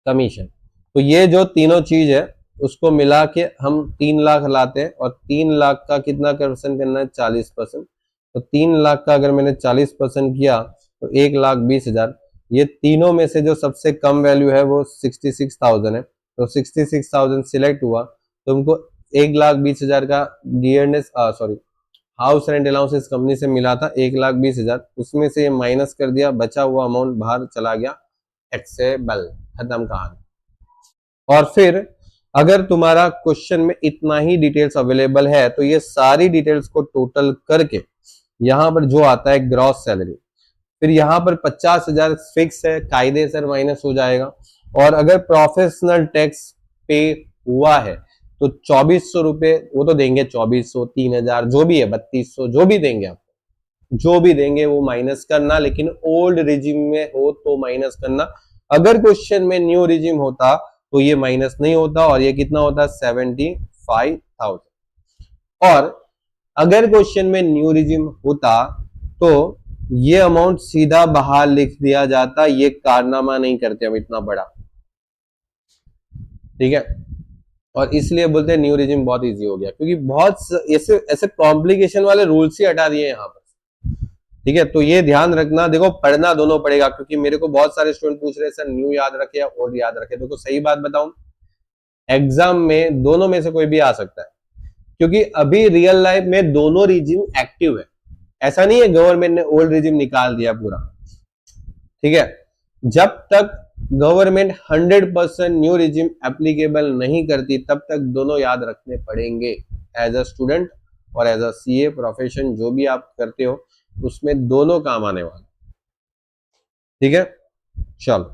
कमीशन। तो ये जो तीनों चीज है उसको मिला के हम 3 लाख लाते हैं और 3 लाख का कितना परसेंट करना है 40%। तो 3 लाख का अगर मैंने 40% किया तो 1,20,000। ये तीनों में से जो सबसे कम वैल्यू है वो 66,000 है, तो 66,000 सिलेक्ट हुआ तो उनको 1,20,000 का DNS sorry house rent allowances company से मिला था 1,20,000, उसमें से ये माइनस कर दिया, बचा हुआ अमाउंट बाहर चला गया, टैक्सेबल, खत्म कहानी। और फिर अगर तुम्हारा क्वेश्चन में इतना ही डिटेल्स अवेलेबल है तो ये सारी डिटेल्स को टोटल करके यहां पर जो आता है ग्रॉस सैलरी, फिर यहां पर 50,000 फिक्स है, कायदे से माइनस हो जाएगा। और अगर प्रोफेशनल टैक्स पे हुआ है तो 2,400 रुपए वो तो देंगे, 2,400, 3,000 जो भी है, 3,200 जो भी देंगे आपको, जो भी देंगे वो माइनस करना, लेकिन ओल्ड रिजिम में हो तो माइनस करना। अगर क्वेश्चन में न्यू रिजिम होता तो ये माइनस नहीं होता और ये कितना होता 75,000। और अगर क्वेश्चन में न्यू रिजिम होता तो ये अमाउंट सीधा बाहर लिख दिया जाता, ये कारनामा नहीं करते हम इतना बड़ा, ठीक है। और इसलिए बोलते हैं न्यू रिजिम बहुत इजी हो गया क्योंकि बहुत ऐसे ऐसे कॉम्प्लिकेशन वाले रूल्स ही हटा दिए यहाँ पर, ठीक है। तो ये ध्यान रखना, देखो पढ़ना दोनों पड़ेगा क्योंकि मेरे को बहुत सारे स्टूडेंट पूछ रहे हैं सर न्यू याद रखे या ओल्ड याद रखे। देखो सही बात बताऊं, एग्जाम में दोनों में से कोई भी आ सकता है क्योंकि अभी रियल लाइफ में दोनों रिजिम एक्टिव है, ऐसा नहीं है गवर्नमेंट ने ओल्ड रिजिम निकाल दिया पूरा, ठीक है। जब तक गवर्नमेंट 100% न्यू रिजिम एप्लीकेबल नहीं करती तब तक दोनों याद रखने पड़ेंगे, एज अ स्टूडेंट और एज अ सीए प्रोफेशन जो भी आप करते हो उसमें दोनों काम आने वाले, ठीक है। चलो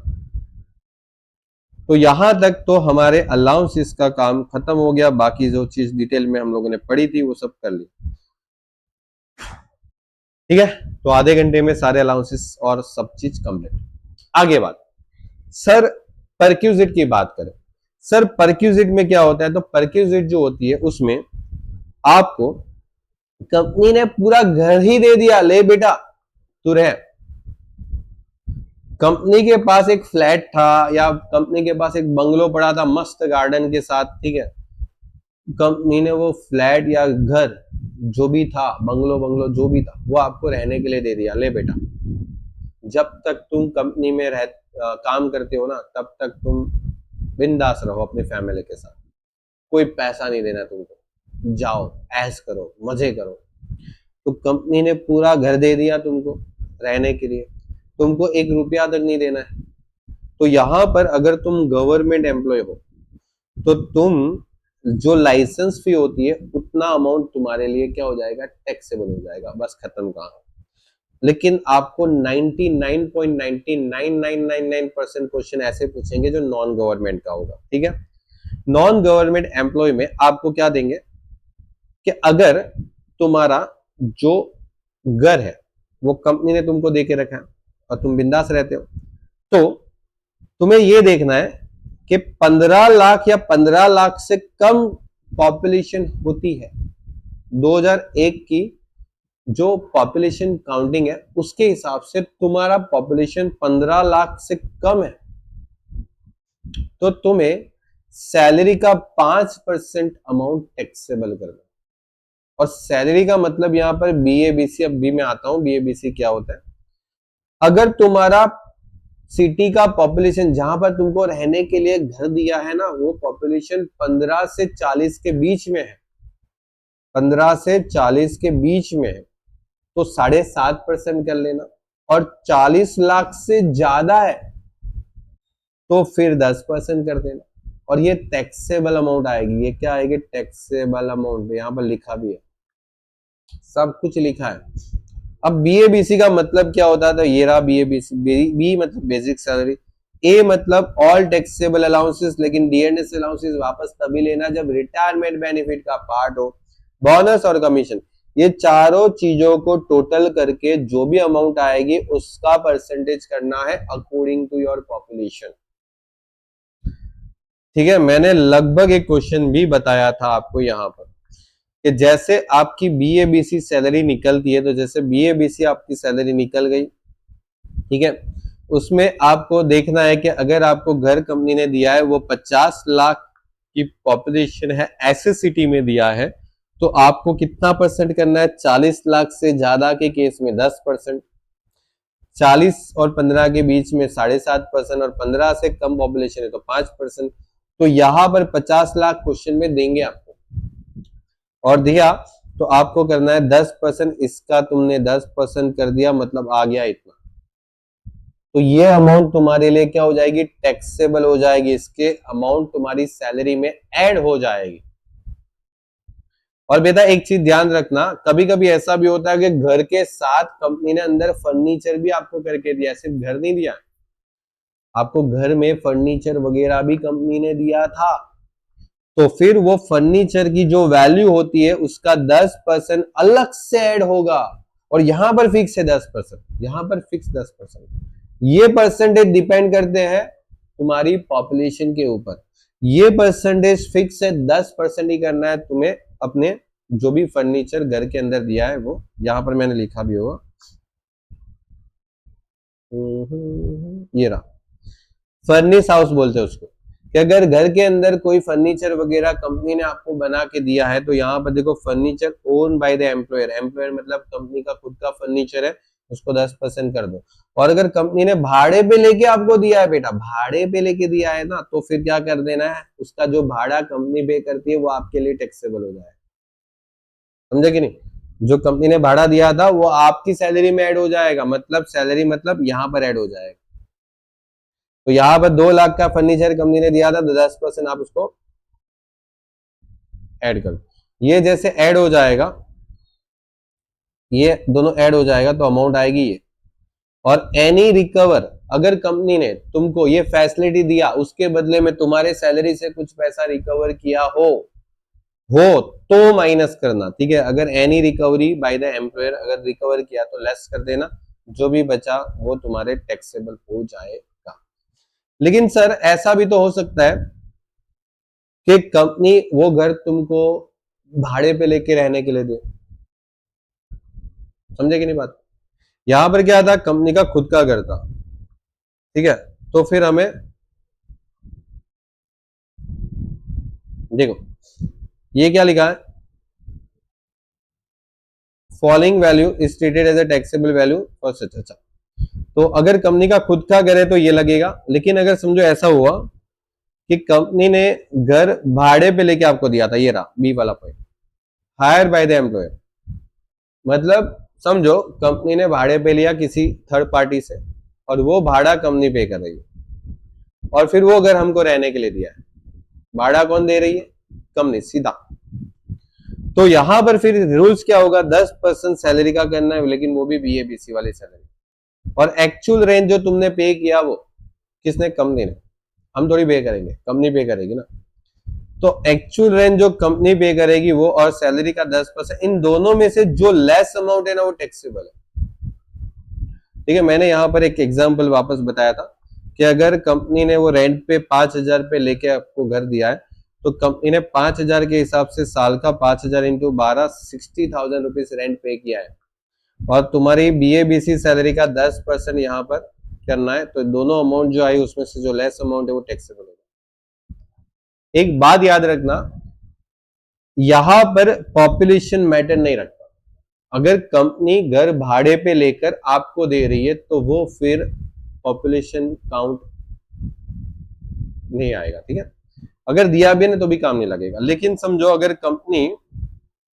तो यहां तक तो हमारे अलाउंसेस का काम खत्म हो गया, बाकी जो चीज डिटेल में हम लोगों ने पढ़ी थी वो सब कर ली, ठीक है। तो आधे घंटे में सारे अलाउंसेस और सब चीज कंप्लीट। आगे बात सर परक्यूजिट की बात करें। सर परक्यूजिट में क्या होता है, तो परक्यूजिट जो होती है उसमें आपको कंपनी ने पूरा घर ही दे दिया, ले बेटा तू रह। कंपनी के पास एक फ्लैट था या कंपनी के पास एक बंगलो पड़ा था मस्त गार्डन के साथ, ठीक है। कंपनी ने वो फ्लैट या घर जो भी था, बंगलो बंगलो जो भी था, वो आपको रहने के लिए दे दिया, ले बेटा। जब तक तुम कंपनी में काम करते हो ना तब तक तुम बिंदास रहो अपनी फैमिली के साथ, कोई पैसा नहीं देना तुमको, जाओ ऐश करो, मजे करो। तो कंपनी ने पूरा घर दे दिया तुमको रहने के लिए, तुमको 1 रुपया तक नहीं देना है। तो यहां पर अगर तुम गवर्नमेंट एम्प्लॉय हो तो तुम जो लाइसेंस फी होती है उतना अमाउंट तुम्हारे लिए क्या हो जाएगा, टैक्सेबल हो जाएगा, बस खत्म कहानी। लेकिन आपको 99.99999% क्वेश्चन ऐसे पूछेंगे जो नॉन गवर्नमेंट का होगा, ठीक है। नॉन गवर्नमेंट एम्प्लॉय में आपको क्या देंगे कि अगर तुम्हारा जो घर है वो कंपनी ने तुमको दे के रखा है और तुम बिंदास रहते हो, तो तुम्हें यह देखना है कि 15 लाख या 15 लाख से कम पॉपुलेशन होती है। 2001 की जो पॉपुलेशन काउंटिंग है उसके हिसाब से तुम्हारा पॉपुलेशन 15 लाख से कम है तो तुम्हें सैलरी का 5% अमाउंट टैक्सेबल करना। और सैलरी का मतलब यहां पर बीएबीसी, अब बी में आता हूं बीएबीसी क्या होता है। अगर तुम्हारा सिटी का पॉपुलेशन जहां पर तुमको रहने के लिए घर दिया है ना वो पॉपुलेशन 15 से 40 के बीच में है, 15 से 40 के बीच में है तो 7.5% कर लेना। और 40 लाख से ज्यादा है तो फिर 10% कर देना। और ये टैक्सेबल अमाउंट आएगी, ये क्या आएगी, टैक्सेबल अमाउंट, यहां पर लिखा भी है, सब कुछ लिखा है। अब बीएबीसी का मतलब क्या होता है, तो ये रहा बीएबीसी, बी मतलब बेसिक सैलरी, ए मतलब ऑल टैक्सेबल अलाउंसेस, लेकिन डीएनएस अलाउंसेस वापस तभी लेना जब रिटायरमेंट बेनिफिट का पार्ट हो। बोनस और कमीशन, ये चारों चीजों को टोटल करके जो भी अमाउंट आएगी उसका परसेंटेज करना है अकॉर्डिंग टू योर पॉपुलेशन। ठीक है, मैंने लगभग एक क्वेश्चन भी बताया था आपको यहाँ पर कि जैसे आपकी बीएबीसी सैलरी निकलती है, तो जैसे बीएबीसी आपकी सैलरी निकल गई, ठीक है, उसमें आपको देखना है कि अगर आपको घर कंपनी ने दिया है वो 50 लाख की पॉपुलेशन है, ऐसे सिटी में दिया है, तो आपको कितना परसेंट करना है? 40 लाख से ज्यादा के केस में 10%, 40 और 15 के बीच में 7.5%, और 15 से कम पॉपुलेशन है तो 5%। तो यहां पर 50 लाख क्वेश्चन में देंगे आपको, और दिया तो आपको करना है 10%, इसका तुमने 10% कर दिया, मतलब आ गया इतना, तो ये अमाउंट तुम्हारे लिए क्या हो जाएगी? टैक्सेबल हो जाएगी, इसके अमाउंट तुम्हारी सैलरी में ऐड हो जाएगी। और बेटा एक चीज ध्यान रखना, कभी कभी ऐसा भी होता है कि घर के साथ कंपनी ने अंदर फर्नीचर भी आपको करके दिया, सिर्फ घर नहीं दिया, आपको घर में फर्नीचर वगैरह भी कंपनी ने दिया था, तो फिर वो फर्नीचर की जो वैल्यू होती है उसका 10% अलग से ऐड होगा, और यहां पर फिक्स है 10%, यहां पर फिक्स 10%। ये परसेंटेज डिपेंड करते हैं तुम्हारी पॉपुलेशन के ऊपर, ये परसेंटेज फिक्स है, 10% ही करना है तुम्हें अपने जो भी फर्नीचर घर के अंदर दिया है वो, यहां पर मैंने लिखा भी होगा, ये रहा, फर्निश हाउस बोलते हैं उसको, कि अगर घर के अंदर कोई फर्नीचर वगैरह कंपनी ने आपको बना के दिया है, तो यहाँ पर देखो furniture own by the employer, employer मतलब कंपनी का खुद का फर्नीचर है, उसको 10% कर दो। और अगर कंपनी ने भाड़े पे लेके आपको दिया है बेटा, भाड़े पे लेके दिया है ना, तो फिर क्या कर देना है, उसका जो भाड़ा कंपनी पे करती है वो आपके लिए टैक्सेबल हो जाएगा, समझे कि नहीं? जो कंपनी ने भाड़ा दिया था वो आपकी सैलरी में ऐड हो जाएगा, मतलब सैलरी मतलब यहाँ पर ऐड हो जाएगा। तो यहां पर 2 लाख का फर्नीचर कंपनी ने दिया था, तो 10% आप उसको ऐड कर दो, ये जैसे ऐड हो जाएगा, ये दोनों ऐड हो जाएगा तो अमाउंट आएगी ये। और एनी रिकवर, अगर कंपनी ने तुमको ये फैसिलिटी दिया, उसके बदले में तुम्हारे सैलरी से कुछ पैसा रिकवर किया हो तो माइनस करना, ठीक है? अगर any recovery bye the employer, अगर रिकवर किया तो लेस कर देना, जो भी बचा वो तुम्हारे टैक्सेबल हो जाएगा। लेकिन सर ऐसा भी तो हो सकता है कि कंपनी वो घर तुमको भाड़े पे लेके रहने के लिए दे, समझे कि नहीं बात? यहां पर क्या था, कंपनी का खुद का घर था, ठीक है, तो फिर हमें देखो ये क्या लिखा है, following value is treated as a taxable value for such. अच्छा, तो अगर कंपनी का खुद का घर है तो ये लगेगा, लेकिन अगर समझो ऐसा हुआ कि कंपनी ने घर भाड़े पे लेके आपको दिया था, ये रहा बी वाला point, hire by the employer, मतलब समझो कंपनी ने भाड़े पे लिया किसी थर्ड पार्टी से, और वो भाड़ा कंपनी पे कर रही है, और फिर वो घर हमको रहने के लिए दिया है, भाड़ा कौन दे रही है? कंपनी, सीधा। तो यहां पर फिर रूल्स क्या होगा, 10% सैलरी का करना है, लेकिन वो भी बीएबीसी वाली सैलरी, और एक्चुअल रेंज जो तुमने पे किया वो किसने? कंपनी ने, हम थोड़ी पे करेंगे, कंपनी पे करेगी ना। तो एक्चुअल रेंज जो कंपनी पे करेगी वो, और सैलरी का 10%, इन दोनों में से जो लेस अमाउंट है ना वो टैक्सेबल है, ठीक है? मैंने यहां पर एक एग्जांपल वापस बताया था कि अगर कंपनी ने वो रेंट पे 5,000 पे लेके आपको घर दिया है, तो कंपनी ने 5,000 के हिसाब से साल का 5,000 इंटू 12 60,000 रुपीज रेंट पे किया है, और तुम्हारी बीएबीसी सैलरी का 10% यहाँ पर करना है, तो दोनों अमाउंट जो आई उसमें से जो लेस अमाउंट है वो टैक्सेबल होगा। एक बात याद रखना, यहां पर पॉपुलेशन मैटर नहीं रखता, अगर कंपनी घर भाड़े पे लेकर आपको दे रही है तो वो फिर पॉपुलेशन काउंट नहीं आएगा, ठीक है? अगर दिया भी ना तो भी काम नहीं लगेगा। लेकिन समझो अगर कंपनी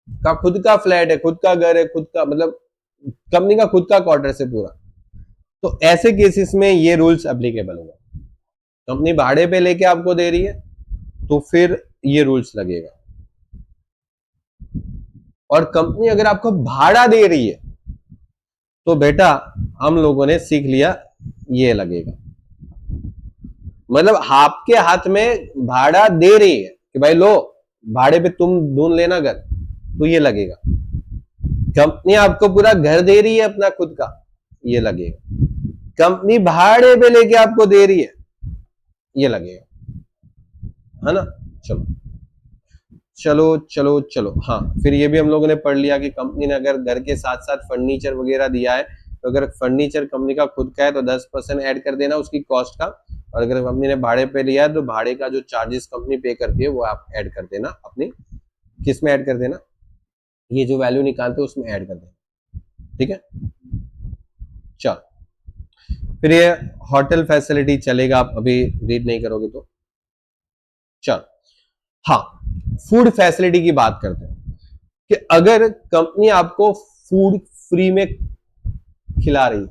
का खुद का फ्लैट है, खुद का घर है, खुद का मतलब कंपनी का खुद का क्वार्टर है पूरा, तो ऐसे केसेस में ये रूल्स एप्लीकेबल होगा। कंपनी भाड़े पे लेके आपको दे रही है तो फिर ये रूल्स लगेगा, और कंपनी अगर आपको भाड़ा दे रही है तो बेटा हम लोगों ने सीख लिया ये लगेगा। मतलब आपके हाथ में भाड़ा दे रही है कि भाई लो भाड़े पे तुम ढूंढ लेना घर, तो ये लगेगा। कंपनी आपको पूरा घर दे रही है अपना खुद का, ये लगेगा। कंपनी भाड़े पे लेके आपको दे रही है, ये लगेगा, है ना। चलो चलो चलो चलो, हाँ फिर ये भी हम लोगों ने पढ़ लिया कि कंपनी ने अगर घर के साथ साथ फर्नीचर वगैरह दिया है, तो अगर फर्नीचर कंपनी का खुद का है तो 10% ऐड कर देना उसकी कॉस्ट का, और अगर कंपनी ने भाड़े पे लिया है तो भाड़े का जो चार्जेस कंपनी पे करती है वो आप ऐड कर देना अपनी, किस में ऐड कर देना, ये जो वैल्यू निकालते हैं उसमें ऐड कर देना, ठीक है। चल फिर ये होटल फैसिलिटी चलेगा, आप अभी रीड नहीं करोगे तो। चल हाँ, फूड फैसिलिटी की बात करते हैं कि अगर कंपनी आपको फूड फ्री में खिला रही है,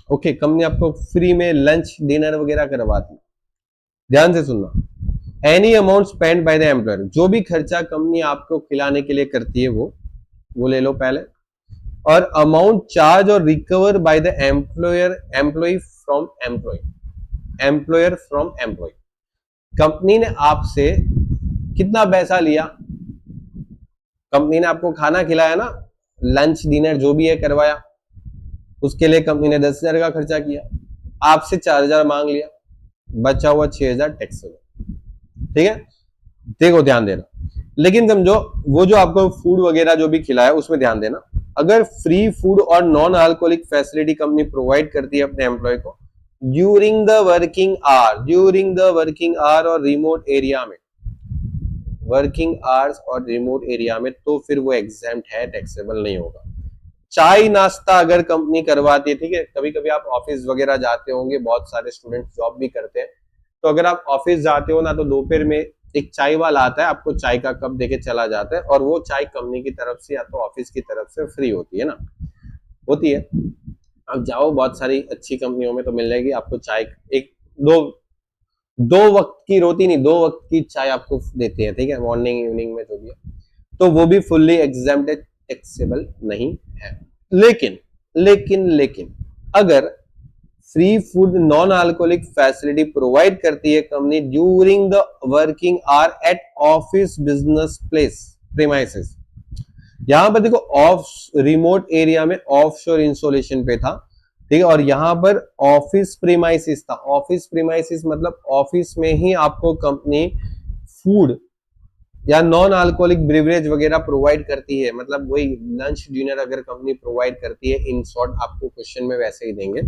ओके, कंपनी आपको फ्री में लंच डिनर वगैरह करवाती है, ध्यान से सुनना, any amount spend by the employer, जो भी खर्चा कंपनी आपको खिलाने के लिए करती है वो ले लो पहले, और अमाउंट चार्ज और recover by the employer employee from employee, employer from employee, company ने आपसे कितना पैसा लिया, कंपनी ने आपको खाना खिलाया ना, लंच डिनर जो भी है करवाया, उसके लिए कंपनी ने 10,000 का खर्चा किया, आपसे 4,000 मांग लिया, बचा हुआ 6,000 टैक्स हो, ठीक है। देखो ध्यान देना, लेकिन समझो वो जो आपको फूड वगैरह जो भी खिलाया उसमें ध्यान देना, अगर फ्री फूड और non alcoholic facility company provide करती है अपने एम्प्लॉय को during the working hour, during the working hour और रिमोट एरिया में, वर्किंग आवर्स और रिमोट एरिया में, तो फिर वो एग्जेम्प्ट है, टैक्सेबल नहीं होगा। चाय नाश्ता अगर कंपनी करवाती है, ठीक है, कभी कभी आप ऑफिस वगैरह जाते होंगे, बहुत सारे स्टूडेंट जॉब भी करते हैं, तो अगर आप ऑफिस जाते हो ना तो दोपहर में एक चाय वाला आता है, आपको चाय का कप देके चला जाता है, और वो चाय कंपनी की तरफ से या तो ऑफिस की तरफ से फ्री होती है ना, होती है। आप जाओ बहुत सारी अच्छी कंपनियों में तो मिल जाएगी आपको चाय, एक दो वक्त की रोटी नहीं, 2 वक्त की चाय आपको देते हैं, ठीक है, मॉर्निंग इवनिंग में जो भी है, तो वो भी फुल्ली एग्जेम्प्ट टैक्सेबल नहीं है। लेकिन लेकिन लेकिन अगर free food non alcoholic facility provide करती है company during the working hour at office business place premises, यहां पर देखो ऑफ रिमोट एरिया में ऑफ शोर इंस्टॉलेशन पे था, ठीक है, और यहां पर ऑफिस प्रीमाइसिस था, ऑफिस प्रीमाइसिस मतलब ऑफिस में ही आपको कंपनी फूड या नॉन अल्कोहलिक ब्रिवरेज वगैरह प्रोवाइड करती है, मतलब वही लंच डिनर अगर कंपनी प्रोवाइड करती है, इन शॉर्ट आपको क्वेश्चन में वैसे ही देंगे,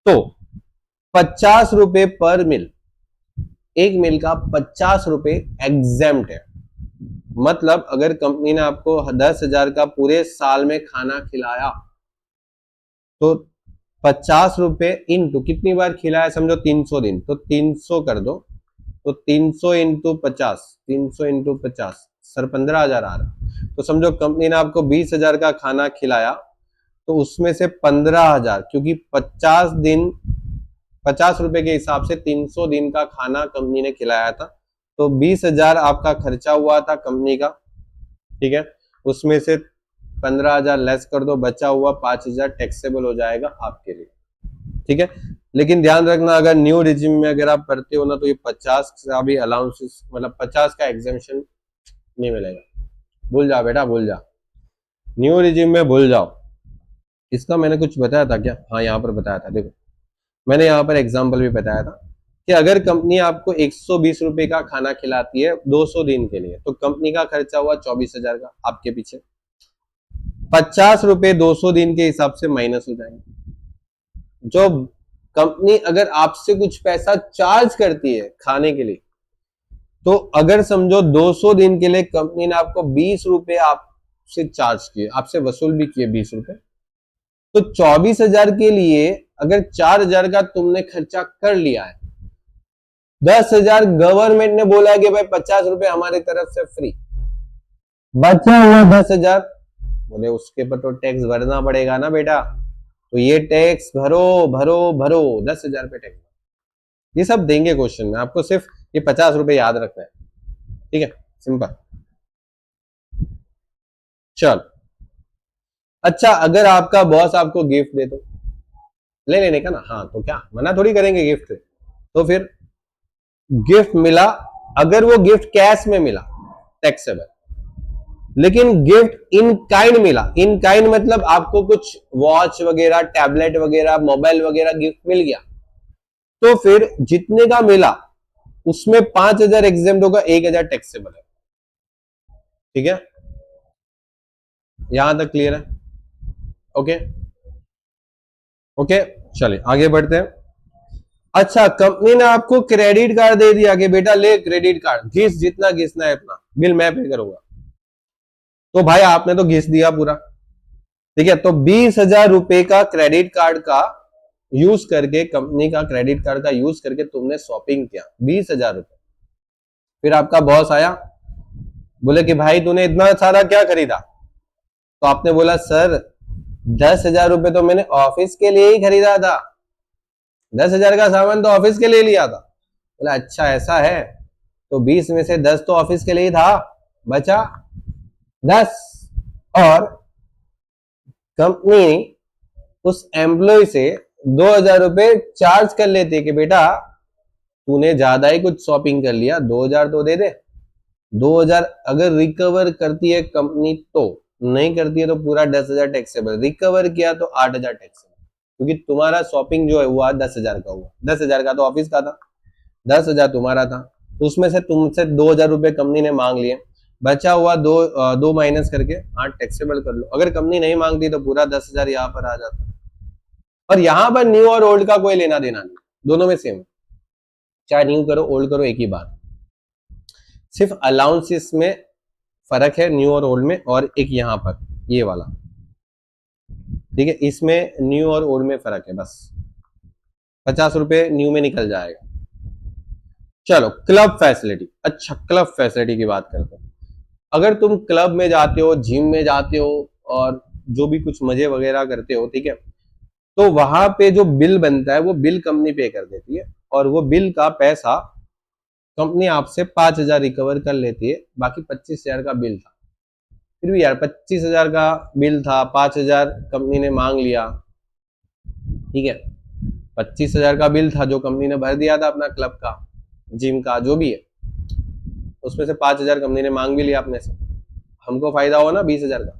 तो 50 रुपए पर मिल, एक मिल का 50 रुपए एग्जेम्प्ट है, मतलब अगर कंपनी ने आपको 10,000 का पूरे साल में खाना खिलाया तो 50 रुपए इंटू कितनी बार खिलाया, समझो 300 दिन, तो 300 कर दो, तो 300 इंटू 50, 300 इंटू 50 सर 15,000 आ रहा, तो समझो कंपनी ने आपको 20,000 का खाना खिलाया, तो उसमें से 15,000, क्योंकि 50 दिन 50 रुपए के हिसाब से 300 दिन का खाना कंपनी ने खिलाया था, तो 20,000 आपका खर्चा हुआ था कंपनी का, ठीक है, उसमें से 15,000 लेस कर दो, बचा हुआ 5,000 टैक्सेबल हो जाएगा आपके लिए, ठीक है। लेकिन ध्यान रखना अगर न्यू रिजिम में अगर आप पढ़ते हो ना तो ये 50 का भी अलाउंसेस, मतलब 50 का एग्जेम्पशन नहीं मिलेगा, भूल जाओ बेटा भूल जाओ, न्यू रिजिम में भूल जाओ। इसका मैंने कुछ बताया था क्या, हाँ यहाँ पर बताया था, देखो मैंने यहाँ पर एग्जाम्पल भी बताया था कि अगर कंपनी आपको 120 रुपए का खाना खिलाती है 200 दिन के लिए, तो कंपनी का खर्चा हुआ 24,000 का आपके पीछे, 50 रुपए 200 दिन के हिसाब से माइनस हो जाएंगे। जो कंपनी अगर आपसे कुछ पैसा चार्ज करती है खाने के लिए, तो अगर समझो 200 दिन के लिए कंपनी ने आपको 20 रुपए आपसे चार्ज किए, आपसे वसूल भी किए 20 रुपए, तो 24,000 के लिए अगर 4,000 का तुमने खर्चा कर लिया है, 10,000 गवर्नमेंट ने बोला है कि भाई 50 रुपए हमारी तरफ से फ्री, बचा हुआ 10,000 बोले उसके पर तो टैक्स भरना पड़ेगा ना बेटा, तो ये टैक्स भरो भरो भरो, 10,000 पे टैक्स, ये सब देंगे क्वेश्चन में आपको, सिर्फ ये 50 रुपए याद रखना है, ठीक है, सिंपल। चल अच्छा, अगर आपका बॉस आपको गिफ्ट दे तो ले लेने का ना, हाँ तो क्या मना थोड़ी करेंगे गिफ्ट से, तो फिर गिफ्ट मिला, अगर वो गिफ्ट कैश में मिला टैक्सेबल, लेकिन गिफ्ट इन काइंड मिला, इन काइंड मतलब आपको कुछ वॉच वगैरह, टैबलेट वगैरह, मोबाइल वगैरह गिफ्ट मिल गया, तो फिर जितने का मिला उसमें 5,000 एग्जेम्प्ट होगा, 1,000 टैक्सेबल है। ठीक है, यहां तक क्लियर है? ओके ओके, चलिए आगे बढ़ते हैं। अच्छा, कंपनी ने आपको क्रेडिट कार्ड दे दिया कि बेटा ले क्रेडिट कार्ड, घिस जितना घिसना है इतना, बिल मैं पे करूंगा। तो भाई आपने तो घिस दिया पूरा। ठीक है, तो 20,000 रुपए का क्रेडिट कार्ड का यूज करके, कंपनी का क्रेडिट कार्ड का यूज करके तुमने शॉपिंग किया 20,000 रुपए। फिर आपका बॉस आया, बोले कि भाई तूने इतना सारा क्या खरीदा? तो आपने बोला सर 10,000 रुपए तो मैंने ऑफिस के लिए ही खरीदा था, 10,000 का सामान तो ऑफिस के लिए लिया था। बोला अच्छा ऐसा है, तो 20 में से 10 तो ऑफिस के लिए ही था, बचा 10। और कंपनी उस एम्प्लॉय से 2,000 रुपए चार्ज कर लेती है कि बेटा तूने ज्यादा ही कुछ शॉपिंग कर लिया, 2,000 तो दे दे। 2,000 अगर रिकवर करती है कंपनी तो, नहीं करती है तो पूरा 10,000 टैक्सेबल, रिकवर किया तो 8,000 टैक्सेबल, क्योंकि तुम्हारा शॉपिंग जो है हुआ 10,000 का हुआ, 10,000 का तो ऑफिस का था, 10,000 तुम्हारा था, उसमें से तुमसे 2,000 रुपए कंपनी ने मांग लिए, बचा हुआ दो माइनस करके 8 टैक्सेबल कर लो। अगर कंपनी नहीं मांगती तो पूरा 10,000 यहाँ पर आ जाता। और यहां पर न्यू और ओल्ड का कोई लेना देना नहीं, दोनों में सेम, चाहे न्यू करो ओल्ड करो एक ही बात, सिर्फ अलाउंसेस में फर्क है न्यू और ओल्ड में, और एक यहां पर ये वाला। ठीक है, इसमें न्यू और ओल्ड में फर्क है बस, 50 रुपए न्यू में निकल जाएगा। चलो क्लब फैसिलिटी। अच्छा, क्लब फैसिलिटी की बात करते हैं। अगर तुम क्लब में जाते हो, जिम में जाते हो और जो भी कुछ मजे वगैरह करते हो, ठीक है, तो वहां पे जो बिल बनता है वो बिल कंपनी पे कर देती है, और वो बिल का पैसा कंपनी आपसे 5,000 रिकवर कर लेती है। बाकी 25,000 का बिल था, फिर भी यार 25,000 का बिल था, 5,000 कंपनी ने मांग लिया। ठीक है, 25,000 का बिल था जो कंपनी ने भर दिया था अपना क्लब का, जिम का, जो भी है, उसमें से 5,000 कंपनी ने मांग भी लिया अपने से, हमको फायदा हुआ ना 20,000 का,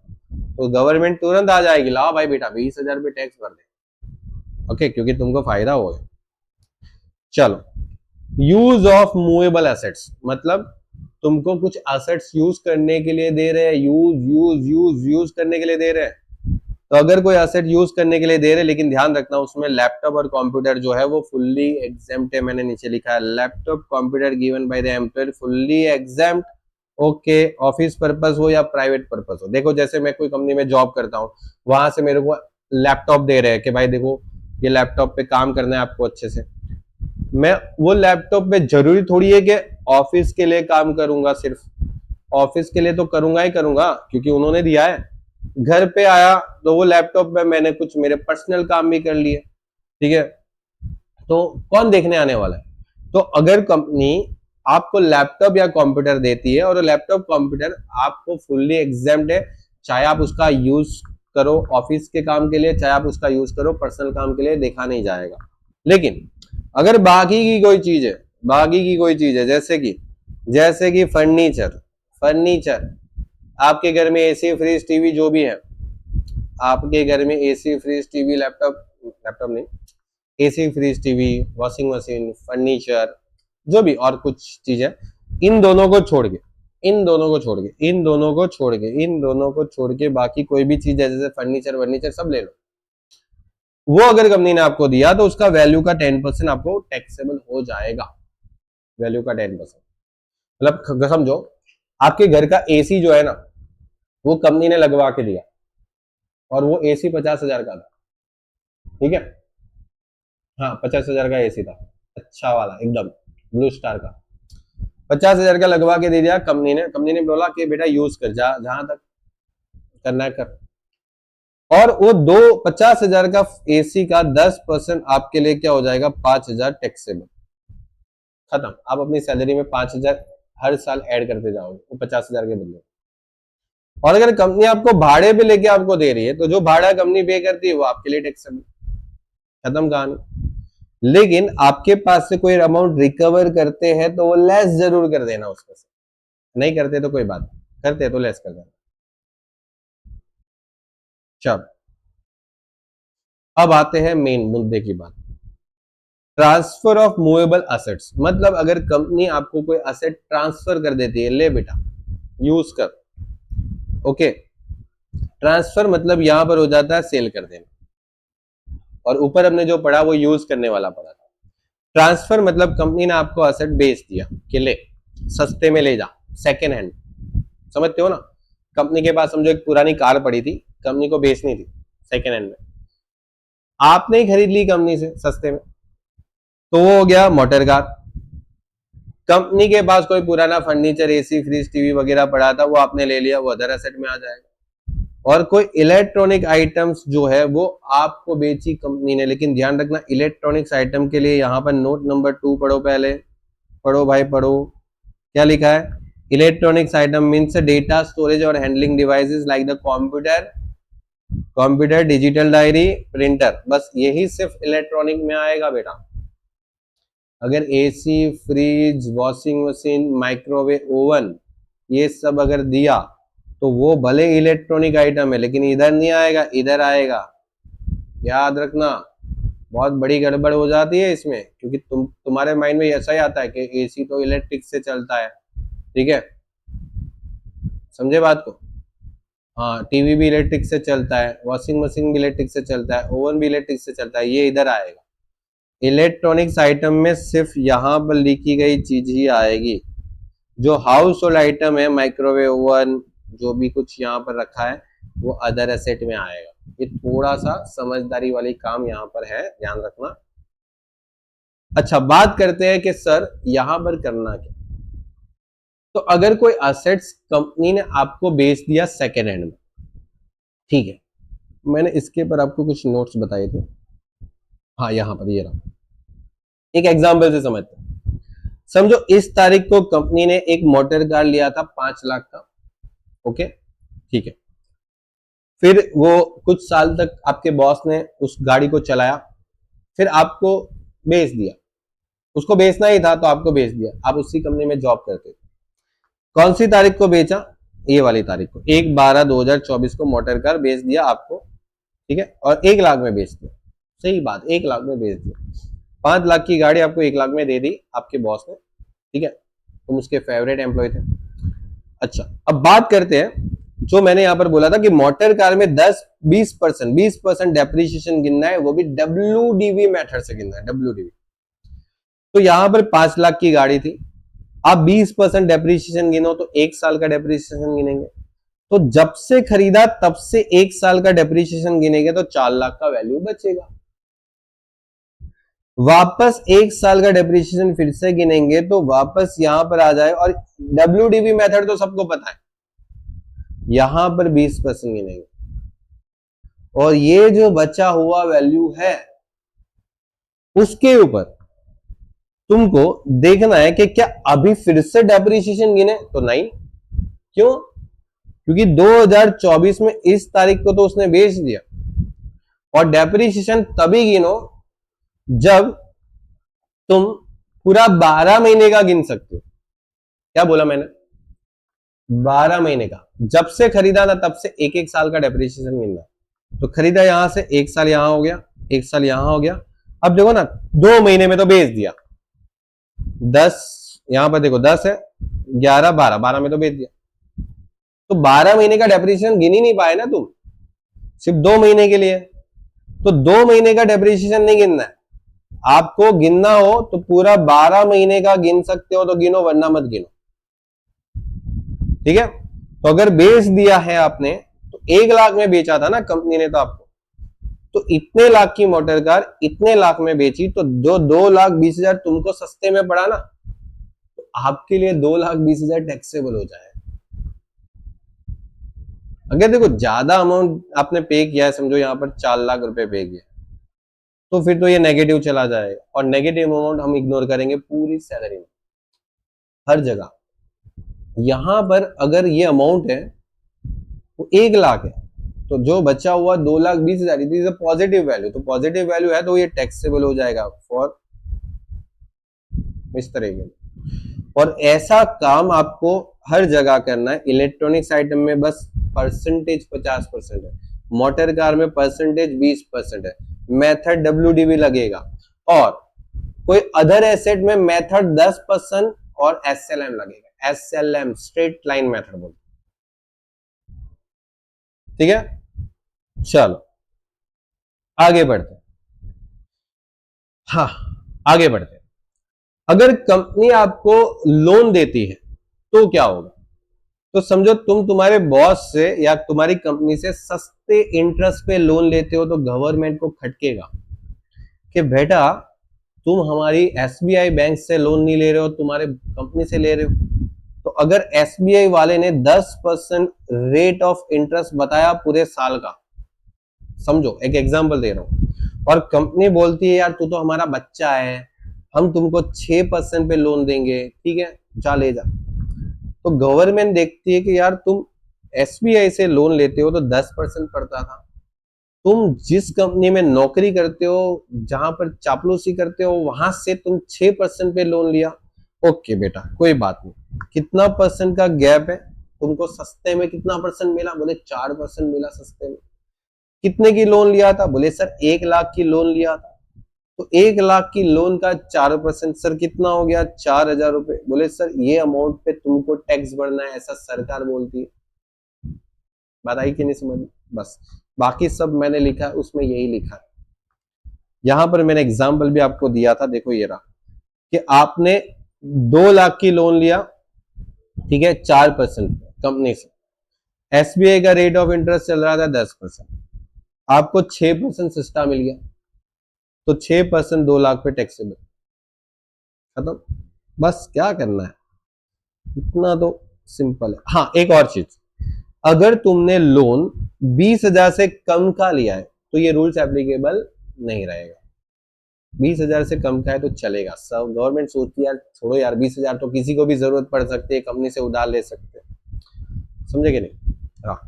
तो गवर्नमेंट तुरंत आ जाएगी, लाओ भाई बेटा 20,000 रुपये टैक्स भर दे। ओके, क्योंकि तुमको फायदा हो गया। चलो, यूज ऑफ मूवेबल एसेट्स, मतलब तुमको कुछ एसेट्स यूज करने के लिए दे रहे हैं, यूज करने के लिए दे रहे हैं। तो अगर कोई एसेट यूज करने के लिए दे रहे हैं, लेकिन ध्यान रखना उसमें लैपटॉप और कंप्यूटर जो है वो फुल्ली एग्जेम्प्ट है, मैंने नीचे लिखा है laptop computer given by the employer fully exempt. Okay, office purpose हो या प्राइवेट पर्पस हो। देखो जैसे मैं कोई कंपनी में जॉब करता हूँ, वहां से मेरे को लैपटॉप दे रहे हैं कि भाई देखो ये लैपटॉप पे काम करना है आपको अच्छे से, मैं वो लैपटॉप पे जरूरी थोड़ी है कि ऑफिस के लिए काम करूंगा, सिर्फ ऑफिस के लिए तो करूंगा ही करूंगा क्योंकि उन्होंने दिया है। घर पे आया तो वो लैपटॉप में मैंने कुछ मेरे पर्सनल काम भी कर लिए, ठीक है, तो कौन देखने आने वाला है? तो अगर कंपनी आपको लैपटॉप या कंप्यूटर देती है और लैपटॉप कंप्यूटर आपको फुल्ली एग्जेम्प्ट है, चाहे आप उसका यूज करो ऑफिस के काम के लिए, चाहे आप उसका यूज करो पर्सनल काम के लिए, देखा नहीं जाएगा। लेकिन अगर बाकी की कोई चीज है, बाकी की कोई चीज है, जैसे कि फर्नीचर, आपके घर में एसी फ्रिज टीवी जो भी है, आपके घर में एसी फ्रिज टीवी लैपटॉप नहीं, AC fridge TV washing machine furniture जो भी और कुछ चीजें, इन दोनों को छोड़ के बाकी कोई भी चीज है जैसे फर्नीचर सब ले लो, वो अगर कंपनी ने आपको दिया तो उसका वैल्यू का 10% आपको टैक्सेबल हो जाएगा। वैल्यू का 10%, मतलब समझो आपके घर का एसी जो है ना वो कंपनी ने लगवा के दिया और वो एसी 50,000 का था, ठीक है, हाँ 50,000 का एसी था, अच्छा वाला एकदम ब्लू स्टार का, 50,000 का लगवा के दे दिया कंपनी ने बोला कि बेटा यूज कर, जहां तक करना है कर, और वो 50,000 का एसी का 10% आपके लिए क्या हो जाएगा, 5,000 टैक्सेबल, खत्म। आप अपनी सैलरी में 5,000 हर साल ऐड करते जाओगे वो 50,000 के बदले। और अगर कंपनी आपको भाड़े पे लेके आपको दे रही है तो जो भाड़ा कंपनी पे करती है वो आपके लिए टैक्सेबल, खत्म कहानी। लेकिन आपके पास से कोई अमाउंट रिकवर करते हैं तो वो लेस जरूर कर देना उसमें से, नहीं करते तो कोई बात नहीं, करते तो लेस कर देना। चल अब आते हैं मेन मुद्दे की बात। ट्रांसफर ऑफ मूवेबल असेट्स, मतलब अगर कंपनी आपको कोई असेट ट्रांसफर कर देती है, ले बेटा यूज कर, ओके। ट्रांसफर मतलब यहां पर हो जाता है सेल कर देना, और ऊपर हमने जो पढ़ा वो यूज करने वाला पढ़ा था। ट्रांसफर मतलब कंपनी ने आपको असेट बेच दिया कि ले सस्ते में ले जा, सेकेंड हैंड, समझते हो ना। कंपनी के पास समझो एक पुरानी कार पड़ी थी, कंपनी को बेचनी थी सेकेंड हैंड में, आपने ही खरीद ली कंपनी से सस्ते में, तो वो हो गया मोटर कार। कंपनी के पास कोई पुराना फर्नीचर, एसी, फ्रिज, टीवी वगैरह पड़ा था, वो आपने ले लिया, वो अदर एसेट में आ जाएगा। और कोई इलेक्ट्रॉनिक आइटम्स जो है वो आपको बेची कंपनी ने, लेकिन ध्यान रखना इलेक्ट्रॉनिक्स आइटम के लिए यहां पर नोट नंबर 2 पढ़ो, पहले पढ़ो भाई पढ़ो, क्या लिखा है। Electronics item means data storage और handling devices like the computer, digital diary, printer, बस यही सिर्फ इलेक्ट्रॉनिक में आएगा बेटा। अगर AC, fridge, washing machine, microwave, oven ये सब अगर दिया तो वो भले इलेक्ट्रॉनिक आइटम है, लेकिन इधर नहीं आएगा, इधर आएगा, याद रखना। बहुत बड़ी गड़बड़ हो जाती है इसमें, क्योंकि तुम्हारे माइंड में ऐसा ही आता है कि एसी तो इलेक्ट्रिक से चलता है, ठीक है, समझे बात को। हाँ, टीवी भी इलेक्ट्रिक से चलता है, वॉशिंग मशीन भी इलेक्ट्रिक से चलता है, ओवन भी इलेक्ट्रिक से चलता है, ये इधर आएगा। इलेक्ट्रॉनिक्स आइटम में सिर्फ यहां पर लिखी गई चीज ही आएगी। जो हाउस होल्ड आइटम है, माइक्रोवेव, ओवन, जो भी कुछ यहाँ पर रखा है वो अदर एसेट में आएगा। ये थोड़ा सा समझदारी वाली काम यहाँ पर है, ध्यान रखना। अच्छा, बात करते हैं कि सर यहां पर करना क्या। तो अगर कोई असेट्स कंपनी ने आपको बेच दिया सेकेंड हैंड में, ठीक है, मैंने इसके पर आपको कुछ नोट्स बताए थे, हाँ यहाँ पर ये रहा, एक एग्जाम्पल से समझते हैं। समझो इस तारीख को कंपनी ने एक मोटर कार लिया था 5 लाख का, ओके, ठीक है। फिर वो कुछ साल तक आपके बॉस ने उस गाड़ी को चलाया, फिर आपको बेच दिया, उसको बेचना ही था तो आपको बेच दिया, आप उसी कंपनी में जॉब करते थे। कौन सी तारीख को बेचा, ये वाली तारीख को, 1/12/2024 को मोटर कार बेच दिया आपको, ठीक है, और 1 लाख में बेच दिया, सही बात, 1 लाख में बेच दिया। 5 लाख की गाड़ी आपको 1 लाख में दे दी आपके बॉस ने, ठीक है, तुम उसके फेवरेट एम्प्लॉय थे। अच्छा, अब बात करते हैं, जो मैंने यहां पर बोला था कि मोटर कार में 10-20% डेप्रिसिएशन गिनना है, वो भी WDV मेथड से गिनना है, WDV। तो यहां पर 5 लाख की गाड़ी थी, आप 20% डेप्रिसिएशन गिनो तो 1 साल का डेप्रिसिएशन गिनेंगे, तो जब से खरीदा तब से 1 साल का डेप्रिसिएशन गिनेंगे तो 4 लाख का वैल्यू बचेगा। वापस 1 साल का डेप्रिसिएशन फिर से गिनेंगे तो वापस यहां पर आ जाए, और WDV मेथड तो सबको पता है, यहां पर 20% गिनेंगे, और ये जो बचा हुआ वैल्यू है उसके ऊपर तुमको देखना है कि क्या अभी फिर से डेप्रिसिएशन गिने, तो नहीं, क्यों, क्योंकि 2024 में इस तारीख को तो उसने बेच दिया, और डेप्रिसिएशन तभी गिनो जब तुम पूरा 12 महीने का गिन सकते हो। क्या बोला मैंने, 12 महीने का, जब से खरीदा था तब से 1-1 साल का डेप्रिसिएशन गिनना। तो खरीदा यहां से, 1 साल यहां हो गया, 1 साल यहां हो गया, अब देखो ना 2 महीने में तो बेच दिया, 10 यहां पर देखो 10 है, 11, 12 में तो बेच दिया, तो 12 महीने का डेप्रिसिएशन गिन ही नहीं पाए ना तुम, सिर्फ 2 महीने के लिए। तो 2 महीने का डेप्रिसिएशन नहीं गिनना है आपको, गिनना हो तो पूरा 12 महीने का गिन सकते हो तो गिनो, वरना मत गिनो, ठीक है। तो अगर बेच दिया है आपने, तो 1 लाख में बेचा था ना कंपनी ने तो आपको, तो इतने लाख की मोटर कार इतने लाख में बेची, तो जो 2,20,000 तुमको सस्ते में पड़ा ना, तो आपके लिए 2,20,000 टैक्सेबल हो जाए। अगर देखो ज्यादा अमाउंट आपने पे किया है, समझो यहां पर 4 लाख रुपए पे किया, तो फिर तो ये नेगेटिव चला जाएगा, और नेगेटिव अमाउंट हम इग्नोर करेंगे पूरी सैलरी में, हर जगह। यहां पर अगर ये अमाउंट है वो 1 लाख है, तो जो बचा हुआ 2,20,000 इज अ पॉजिटिव वैल्यू, तो पॉजिटिव वैल्यू है तो ये टैक्सेबल हो जाएगा फॉर इस तरह के। और ऐसा काम आपको हर जगह करना है। इलेक्ट्रॉनिक्स आइटम में बस परसेंटेज 50% है, मोटर कार में परसेंटेज 20% है, मेथड WDV लगेगा, और कोई अदर एसेट में मेथड 10% और SLM लगेगा। SLM स्ट्रेट लाइन मेथड बोलते, ठीक है। चलो आगे बढ़ते हैं। हाँ, आगे बढ़ते हैं। अगर कंपनी आपको लोन देती है तो क्या होगा? तो समझो तुम तुम्हारे बॉस से या तुम्हारी कंपनी से सस्ते इंटरेस्ट पे लोन लेते हो, तो गवर्नमेंट को खटकेगा कि बेटा तुम हमारी SBI बैंक से लोन नहीं ले रहे हो, तुम्हारे कंपनी से ले रहे हो। तो अगर SBI वाले ने 10% रेट ऑफ इंटरेस्ट बताया पूरे साल का, समझो एक एग्जांपल दे रहा हूं, और कंपनी बोलती है यार तू तो हमारा बच्चा है, हम तुमको 6% पे लोन देंगे, ठीक है जा ले जा। तो गवर्नमेंट देखती है कि यार तुम SBI से लोन लेते हो तो 10% पड़ता था, तुम जिस कंपनी में नौकरी करते हो, जहां पर चापलूसी करते हो, वहां से तुम 6% पे लोन लिया। ओके बेटा कोई बात नहीं, कितना परसेंट का गैप है, तुमको सस्ते में कितना परसेंट मिला? बोले 4% मिला सस्ते में। कितने की लोन लिया था? बोले सर 1 लाख की लोन लिया था। तो 1 लाख की लोन का 4% सर कितना हो गया? 4,000 रुपए। बोले सर ये अमाउंट पे तुमको टैक्स भरना है, ऐसा सरकार बोलती है। बात आई कि नहीं समझ? बस बाकी सब मैंने लिखा है उसमें यही लिखा है। यहां पर मैंने एग्जाम्पल भी आपको दिया था, देखो ये रहा कि आपने 2 लाख की लोन लिया, ठीक है 4% कंपनी से, SBI का रेट ऑफ इंटरेस्ट चल रहा था 10%, आपको 6% सस्ता मिल गया, तो 6% 2 लाख पे टैक्सेबल, खत्म। बस क्या करना है, इतना तो सिंपल है। हाँ एक और चीज, अगर तुमने लोन 20,000 से कम का लिया है तो ये रूल्स एप्लीकेबल नहीं रहेगा। 20,000 से कम का है तो चलेगा, सब गवर्नमेंट सोचती है यार छोड़ो यार 20,000 तो किसी को भी जरूरत पड़ सकती है, कंपनी से उधार ले सकते हैं, समझे कि नहीं? हाँ,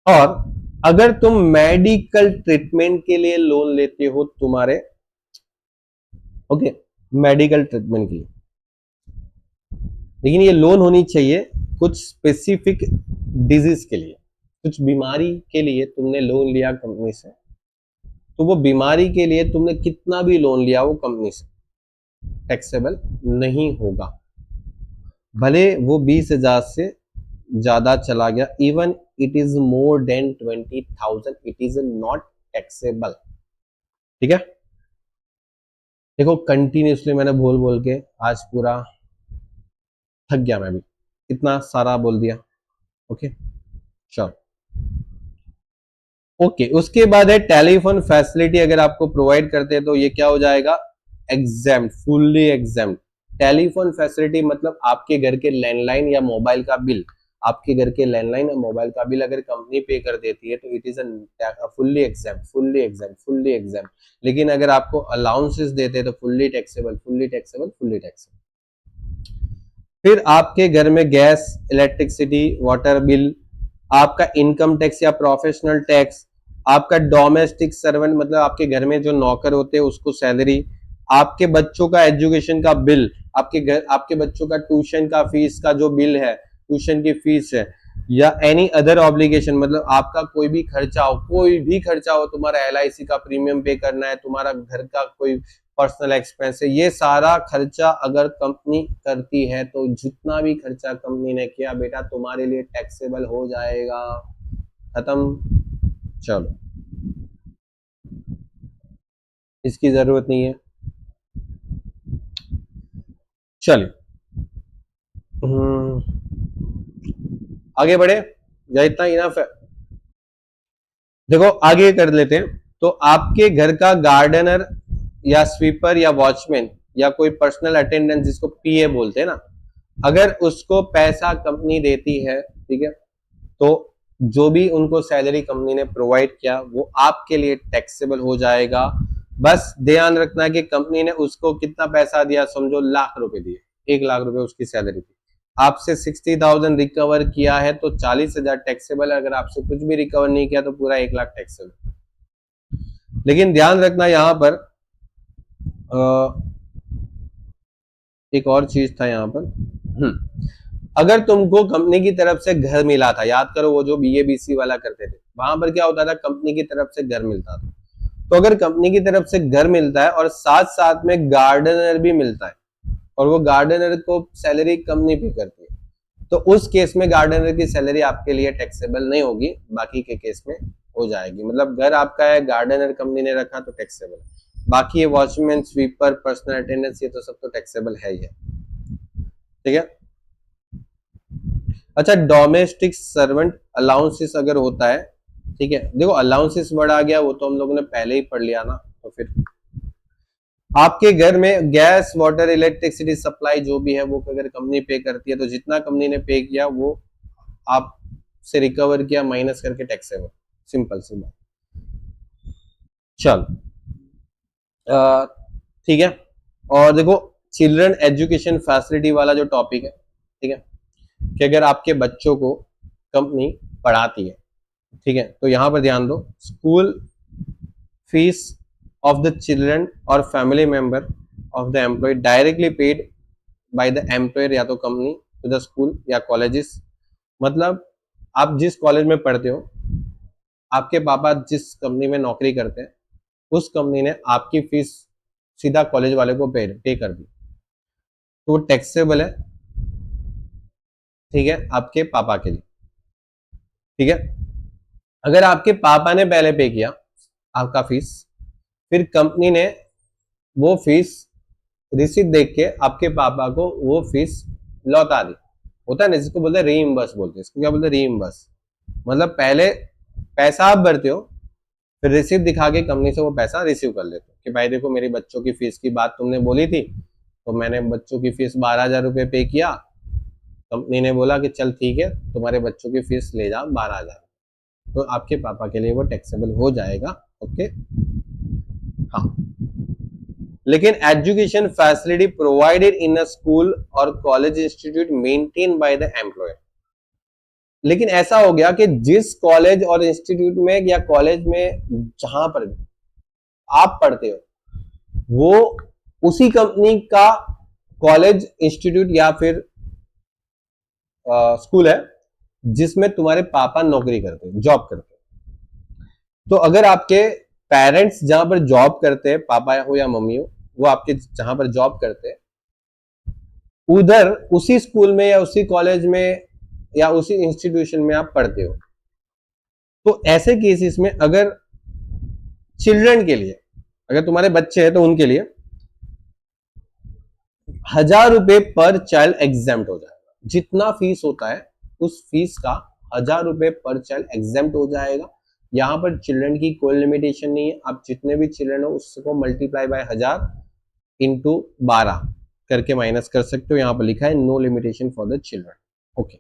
और अगर तुम मेडिकल ट्रीटमेंट के लिए लोन लेते हो, तुम्हारे ओके मेडिकल ट्रीटमेंट के लिए, लेकिन ये लोन होनी चाहिए कुछ स्पेसिफिक डिजीज के लिए, कुछ बीमारी के लिए तुमने लोन लिया कंपनी से, तो वो बीमारी के लिए तुमने कितना भी लोन लिया वो कंपनी से टैक्सेबल नहीं होगा, भले वो 20,000 से ज्यादा चला गया, even it is more than 20,000 it is not taxable, ठीक है। देखो कंटिन्यूसली मैंने बोल बोल के आज पूरा थक गया, मैं भी इतना सारा बोल दिया। ओके चलो, ओके उसके बाद है टेलीफोन फैसिलिटी अगर आपको प्रोवाइड करते हैं तो ये क्या हो जाएगा? Exam, fully exempt. Telephone facility मतलब आपके घर के लैंडलाइन या मोबाइल का बिल, आपके घर के लैंडलाइन या मोबाइल का बिल अगर कंपनी पे कर देती है तो it is fully exempt, fully exempt, fully exempt. लेकिन अगर आपको अलाउंसेस देते हैं तो fully taxable, fully taxable, fully taxable. फिर आपके घर में गैस, इलेक्ट्रिसिटी, वाटर बिल, आपका इनकम टैक्स या प्रोफेशनल टैक्स, आपका डोमेस्टिक सर्वेंट मतलब आपके घर में जो नौकर होते हैं उसको सैलरी, आपके बच्चों का एजुकेशन का बिल, आपके बच्चों का ट्यूशन का फीस का जो बिल है, ट्यूशन की फीस है, या एनी अदर ऑब्लिगेशन मतलब आपका कोई भी खर्चा हो, कोई भी खर्चा हो, तुम्हारा LIC का प्रीमियम पे करना है, तुम्हारा घर का कोई पर्सनल एक्सपेंस है, ये सारा खर्चा अगर कंपनी करती है तो जितना भी खर्चा कंपनी ने किया बेटा तुम्हारे लिए टैक्सेबल हो जाएगा, खत्म। चलो इसकी जरूरत नहीं है, चलिए आगे बढ़े या इतना इनफ है? देखो आगे कर लेते हैं। तो आपके घर का गार्डनर या स्वीपर या वॉचमैन या कोई पर्सनल अटेंडेंट जिसको PA बोलते हैं ना, अगर उसको पैसा कंपनी देती है, ठीक है, तो जो भी उनको सैलरी कंपनी ने प्रोवाइड किया वो आपके लिए टैक्सेबल हो जाएगा। बस ध्यान रखना कि कंपनी ने उसको कितना पैसा दिया, समझो लाख रुपए दिए, 1 लाख रुपए उसकी सैलरी थी, आपसे 60,000 रिकवर किया है तो 40,000 टैक्सेबल, अगर आपसे कुछ भी रिकवर नहीं किया तो पूरा 1 लाख टैक्सेबल। लेकिन ध्यान रखना यहां पर एक और चीज था यहां पर। अगर तुमको कंपनी की तरफ से घर मिला था, याद करो वो जो BA BC वाला करते थे, वहां पर क्या होता था, कंपनी की तरफ से घर मिलता था। तो अगर कंपनी की तरफ से घर मिलता है और साथ साथ में गार्डनर भी मिलता है और वो गार्डनर को सैलरी कंपनी पे करती है, तो उस केस में गार्डनर की सैलरी आपके लिए टैक्सेबल नहीं होगी, बाकी के केस में हो जाएगी। मतलब घर आपका है, गार्डनर कंपनी ने रखा तो टैक्सेबल, बाकी ये वॉचमैन, स्वीपर, पर्सनल अटेंडेंस, ये तो सब तो टैक्सेबल है ही है। ठीक है। अच्छा, डोमेस्टिक सर्वेंट अलाउंसेस अगर होता है, ठीक है, देखो अलाउंसेस वर्ड आ गया, वो तो हम लोगों ने पहले ही पढ़ लिया ना, तो फिर आपके घर में गैस, वाटर, इलेक्ट्रिसिटी सप्लाई जो भी है वो अगर कंपनी पे करती है तो जितना कंपनी ने पे किया वो आप से रिकवर किया माइनस करके टैक्सेबल, सिंपल सी बात। चल ठीक है। और देखो चिल्ड्रन एजुकेशन फैसिलिटी वाला जो टॉपिक है, ठीक है, कि अगर आपके बच्चों को कंपनी पढ़ाती है, ठीक है, तो यहां पर ध्यान दो, school fees of the children और family member of the employ directly paid by the employer या तो कंपनी टू द स्कूल या कॉलेजेस। मतलब आप जिस कॉलेज में पढ़ते हो, आपके पापा जिस कंपनी में नौकरी करते हैं, उस कंपनी ने आपकी फीस सीधा कॉलेज वाले को पे कर दी, तो वो टैक्सेबल है, ठीक है, आपके पापा के लिए। ठीक है। अगर आपके पापा ने पहले पे किया आपका फीस, फिर कंपनी ने वो फीस रिसीट देख के आपके पापा को वो फीस लौटा दी, होता है ना, जिसको बोलते हैं रीइंबर्स बोलते हैं, इसको क्या बोलते हैं, रीइंबर्स। मतलब पहले पैसा आप भरते हो, फिर रिसीट दिखा के कंपनी से वो पैसा रिसीव कर लेते हो कि भाई देखो मेरी बच्चों की फीस की बात तुमने बोली थी, तो मैंने बच्चों की फीस 12,000 रुपये पे किया, कंपनी ने बोला कि चल ठीक है तुम्हारे बच्चों की फीस ले जाओ 12,000, तो आपके पापा के लिए वो टैक्सेबल हो जाएगा। ओके, हाँ। लेकिन education facility provided in a school और college institute maintain by the employer. लेकिन ऐसा हो गया कि जिस कॉलेज और इंस्टीट्यूट में या कॉलेज में जहां पर आप पढ़ते हो, वो उसी कंपनी का कॉलेज, इंस्टीट्यूट या फिर स्कूल है जिसमें तुम्हारे पापा नौकरी करते हैं, जॉब करते हैं। तो अगर आपके पेरेंट्स जहां पर जॉब करते हैं, पापा हो या मम्मी हो, वो आपके जहां पर जॉब करते हैं, उधर उसी स्कूल में या उसी कॉलेज में या उसी इंस्टीट्यूशन में आप पढ़ते हो, तो ऐसे केसेस में अगर चिल्ड्रन के लिए, अगर तुम्हारे बच्चे हैं तो उनके लिए 1,000 रुपए पर चाइल्ड एग्जाम्प्ट हो जाएगा। जितना फीस होता है उस फीस का 1,000 रुपए पर चाइल्ड एग्जाम्प्ट हो जाएगा। यहां पर चिल्ड्रन की कोई लिमिटेशन नहीं है, आप जितने भी चिल्ड्रन हो उसको मल्टीप्लाई बाय 1,000 इंटू 12 करके माइनस कर सकते हो। यहां पर लिखा है no limitation for the children. Okay,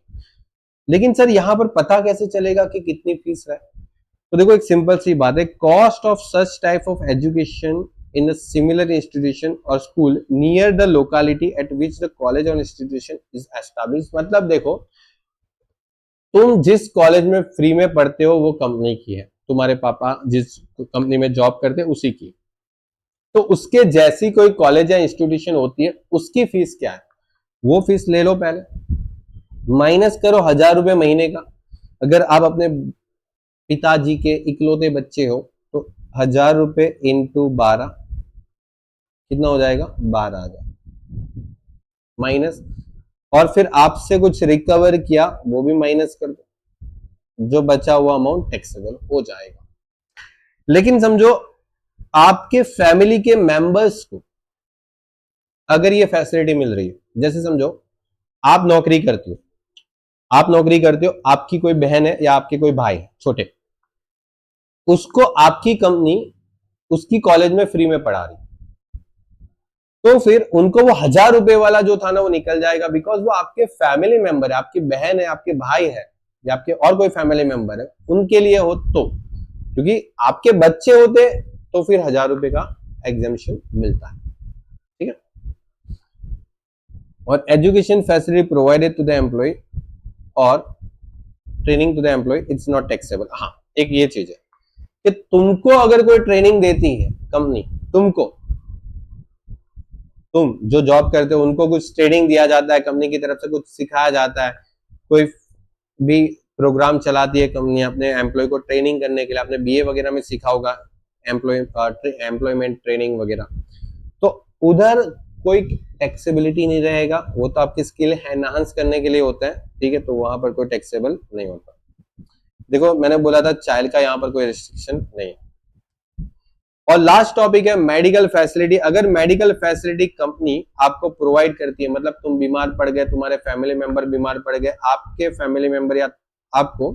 लेकिन सर यहां पर पता कैसे चलेगा कि कितनी फीस है? तो देखो एक सिंपल सी बात है, cost of such type of education in a similar institution or school near the locality at which the college or institution is established। मतलब देखो तुम जिस कॉलेज में फ्री में पढ़ते हो वो कंपनी की है, तुम्हारे पापा जिस कंपनी में जॉब करते हैं उसी की, तो उसके जैसी कोई कॉलेज या इंस्टीट्यूशन होती है, उसकी फीस क्या है वो फीस ले लो, पहले माइनस करो 1,000 रुपए महीने का। अगर आप अपने पिताजी के इकलौते बच्चे हो तो 1,000 रुपए इंटू 12 कितना हो जाएगा, 12,000 माइनस, और फिर आपसे कुछ रिकवर किया वो भी माइनस कर दो, जो बचा हुआ अमाउंट टैक्सेबल हो जाएगा। लेकिन समझो आपके फैमिली के मेंबर्स को अगर ये फैसिलिटी मिल रही है, जैसे समझो आप नौकरी करते हो, आपकी कोई बहन है या आपके कोई भाई है छोटे, उसको आपकी कंपनी उसकी कॉलेज में फ्री में पढ़ा रही, तो फिर उनको वो 1,000 रुपए वाला जो था ना वो निकल जाएगा, बिकॉज वो आपके फैमिली मेंबर है, आपकी बहन है, आपके भाई है या आपके और कोई फैमिली मेंबर है, उनके लिए हो तो, क्योंकि आपके बच्चे होते तो फिर 1,000 रुपए का एग्जामिशन मिलता है। ठीक है, और education facility provided to the employ और training to the employ it's not taxable. हाँ, एक ये चीज है कि तुमको अगर कोई ट्रेनिंग देती है कंपनी, तुमको, तुम जो जॉब करते हो उनको कुछ ट्रेनिंग दिया जाता है कंपनी की तरफ से, कुछ सिखाया जाता है, कोई भी प्रोग्राम चलाती है कंपनी अपने एम्प्लॉय को ट्रेनिंग करने के लिए, आपने बीए वगैरह में सीखा होगा एम्प्लॉयमेंट ट्रेनिंग वगैरह, तो उधर कोई टैक्सेबिलिटी नहीं रहेगा, वो तो आपकी स्किल एनहांस करने के लिए होता है, ठीक है, तो वहां पर कोई टैक्सेबल नहीं होता। देखो मैंने बोला था चाइल्ड का यहाँ पर कोई रिस्ट्रिक्शन नहीं है। और लास्ट टॉपिक है मेडिकल फैसिलिटी। अगर मेडिकल फैसिलिटी कंपनी आपको प्रोवाइड करती है, मतलब तुम बीमार पड़ गए, तुम्हारे फैमिली मेंबर बीमार पड़ गए, आपके फैमिली मेंबर या आपको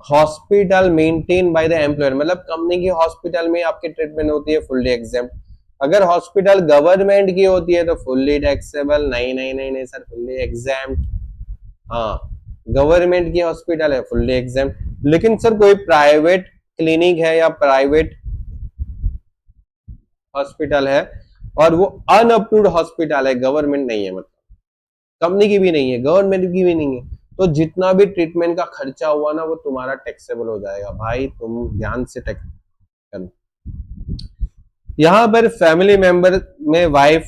hospital maintain by the employer, मतलब कंपनी की हॉस्पिटल में आपकी ट्रीटमेंट होती है फुल्ली एग्जेम्प्ट। अगर हॉस्पिटल गवर्नमेंट की होती है तो फुल्ली टैक्सेबल। नहीं नहीं नहीं नहीं सर, फुल्ली एग्जेम्प्ट। हाँ, गवर्नमेंट की हॉस्पिटल है फुल्ली एग्जेम्प्ट, लेकिन सर कोई प्राइवेट क्लिनिक है या प्राइवेट हॉस्पिटल है और वो अनअप्रूव्ड हॉस्पिटल है, गवर्नमेंट नहीं है, मतलब कंपनी की भी नहीं है, गवर्नमेंट की भी नहीं है, तो जितना भी ट्रीटमेंट का खर्चा हुआ ना वो तुम्हारा टैक्सेबल हो जाएगा। भाई तुम ध्यान से टैक्स करना। यहां पर फैमिली मेंबर में वाइफ,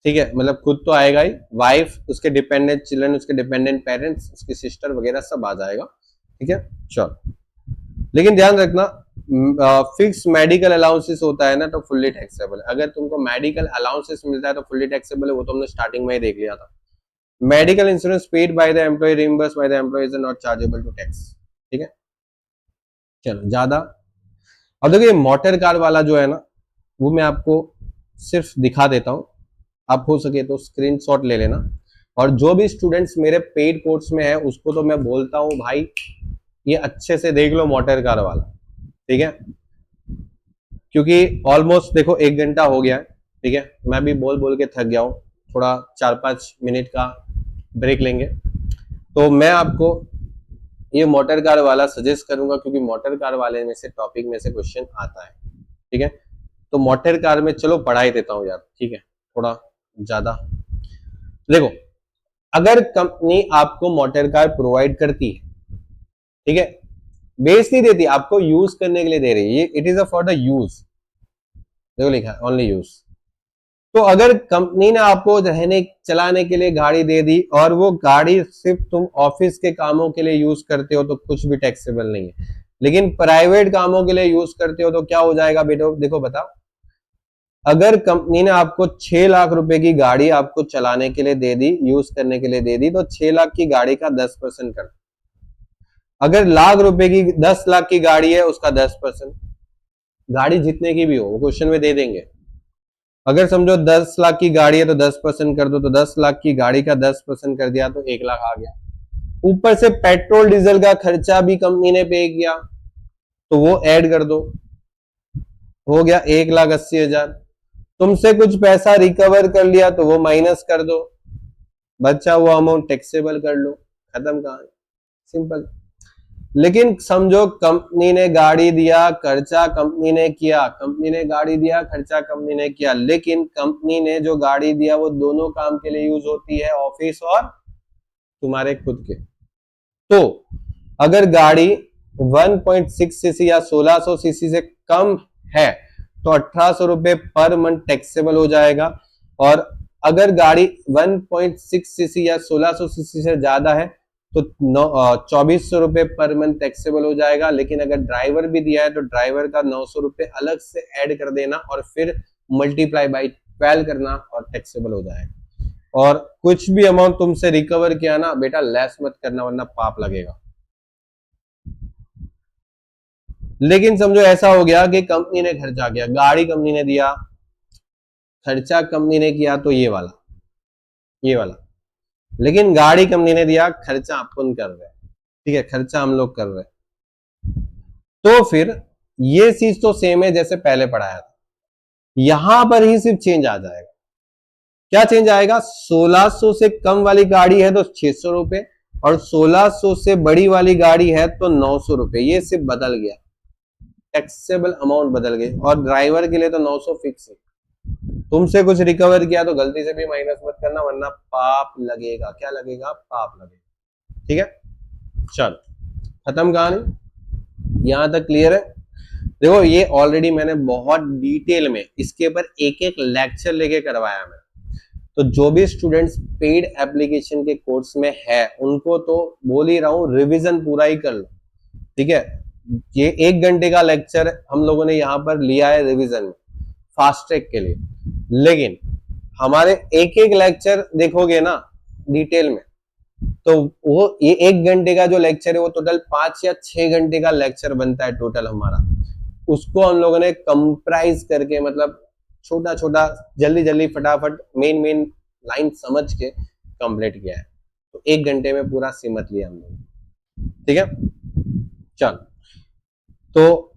ठीक है, मतलब खुद तो आएगा ही, वाइफ, उसके डिपेंडेंट चिल्ड्रन, उसके डिपेंडेंट पेरेंट्स, उसकी सिस्टर वगैरह सब आ जाएगा, ठीक है। चलो, लेकिन ध्यान रखना फिक्स मेडिकल अलाउंसेस होता है ना तो फुल्ली टैक्सेबल है। अगर तुमको मेडिकल अलाउंसेस मिलता है तो फुल्ली टैक्सेबल है, वो तो हमने स्टार्टिंग में ही देख लिया था। Medical insurance paid by the employ, reimbursed by the employ is not chargeable to tax, ठीक है। चलो ज्यादा, अब देखिए मोटर कार वाला जो है ना वो मैं आपको सिर्फ दिखा देता हूं, आप हो सके तो स्क्रीनशॉट ले लेना, और जो भी स्टूडेंट्स मेरे पेड कोर्स में है उसको तो मैं बोलता हूं भाई ये अच्छे से देख लो मोटर कार वाला, ठीक है, क्योंकि ऑलमोस्ट देखो 1 घंटा हो गया है, ठीक है, मैं भी बोल बोल के थक गया हूं, थोड़ा 4-5 मिनट का ब्रेक लेंगे। तो मैं आपको ये मोटर कार वाला सजेस्ट करूंगा क्योंकि मोटर कार वाले में से टॉपिक में से क्वेश्चन आता है, ठीक है। तो मोटर कार में चलो पढ़ा ही देता हूं यार, ठीक है, थोड़ा ज्यादा। देखो अगर कंपनी आपको मोटर कार प्रोवाइड करती है, ठीक है, बेच नहीं देती, आपको यूज करने के लिए दे रही है, it is for the use, देखो लिखा है ओनली यूज। तो अगर कंपनी ने आपको रहने चलाने के लिए गाड़ी दे दी और वो गाड़ी सिर्फ तुम ऑफिस के कामों के लिए यूज करते हो तो कुछ भी टैक्सेबल नहीं है, लेकिन प्राइवेट कामों के लिए यूज करते हो तो क्या हो जाएगा बेटो, देखो बताओ। अगर कंपनी ने आपको 6 लाख रुपए की गाड़ी आपको चलाने के लिए दे दी, यूज करने के लिए दे दी, तो 6 लाख की गाड़ी का 10% कर, अगर लाख रुपए की 10 लाख की गाड़ी है उसका 10%, गाड़ी जितने की भी हो वो क्वेश्चन में दे देंगे। अगर समझो 10 लाख की गाड़ी है तो 10% कर दो, तो 10 लाख की गाड़ी का 10% कर दिया तो 1 लाख आ गया। ऊपर से पेट्रोल डीजल का खर्चा भी कंपनी ने पे किया तो वो ऐड कर दो, हो गया 1,80,000। तुमसे कुछ पैसा रिकवर कर लिया तो वो माइनस कर दो, बचा हुआ अमाउंट टैक्सेबल कर लो, खत्म कहानी, सिंपल। लेकिन समझो कंपनी ने गाड़ी दिया, खर्चा कंपनी ने किया, कंपनी ने गाड़ी दिया, खर्चा कंपनी ने किया, लेकिन कंपनी ने जो गाड़ी दिया वो दोनों काम के लिए यूज होती है, ऑफिस और तुम्हारे खुद के। तो अगर गाड़ी 1.6 सीसी या 1600 सीसी से कम है तो 1800 रुपए पर मंथ टैक्सेबल हो जाएगा, और अगर गाड़ी 1.6 सीसी या 1600 सीसी से ज्यादा है तो 2400 रुपए पर मंथ टैक्सेबल हो जाएगा। लेकिन अगर ड्राइवर भी दिया है तो ड्राइवर का 900 रुपए अलग से ऐड कर देना और फिर मल्टीप्लाई बाई 12 करना और टैक्सेबल हो जाएगा। और कुछ भी अमाउंट तुमसे रिकवर किया ना बेटा लेस मत करना वरना पाप लगेगा। लेकिन समझो ऐसा हो गया कि कंपनी ने खर्चा किया, गाड़ी कंपनी ने दिया, खर्चा कंपनी ने किया, तो ये वाला, लेकिन गाड़ी कंपनी ने दिया, खर्चा अपन कर रहे हैं, ठीक है, खर्चा हम लोग कर रहे हैं, तो फिर ये चीज तो सेम है जैसे पहले पढ़ाया था, यहां पर ही सिर्फ चेंज आ जाएगा। क्या चेंज आएगा, 1600 से कम वाली गाड़ी है तो 600 रुपए, और 1600 से बड़ी वाली गाड़ी है तो 900 रुपए, ये सिर्फ बदल गया, टैक्सेबल अमाउंट बदल गई, और ड्राइवर के लिए तो 900 फिक्स है। तुमसे कुछ रिकवर किया तो गलती से भी माइनस मत करना, वरना पाप लगेगा। क्या लगेगा? पाप लगेगा। ठीक है, चलो खत्म कहानी, यहां तक क्लियर है। देखो ये ऑलरेडी मैंने बहुत डिटेल में इसके ऊपर एक एक लेक्चर लेके करवाया मैं, तो जो भी स्टूडेंट्स पेड एप्लीकेशन के कोर्स में है उनको तो बोल ही रहा हूं रिवीजन पूरा ही कर लो। ठीक है, ये 1 घंटे का लेक्चर हम लोगों ने यहाँ पर लिया है रिवीजन में फास्ट ट्रैक के लिए, लेकिन हमारे एक एक लेक्चर देखोगे ना डिटेल में, तो वो ये 1 घंटे का जो लेक्चर है वो टोटल 5 या 6 घंटे का लेक्चर बनता है टोटल हमारा। उसको हम लोगों ने कंप्राइज करके, मतलब छोटा छोटा जल्दी जल्दी फटाफट मेन मेन लाइन समझ के कंप्लीट किया है, तो 1 घंटे में पूरा सिमट लिया हम लोग। ठीक है, चल तो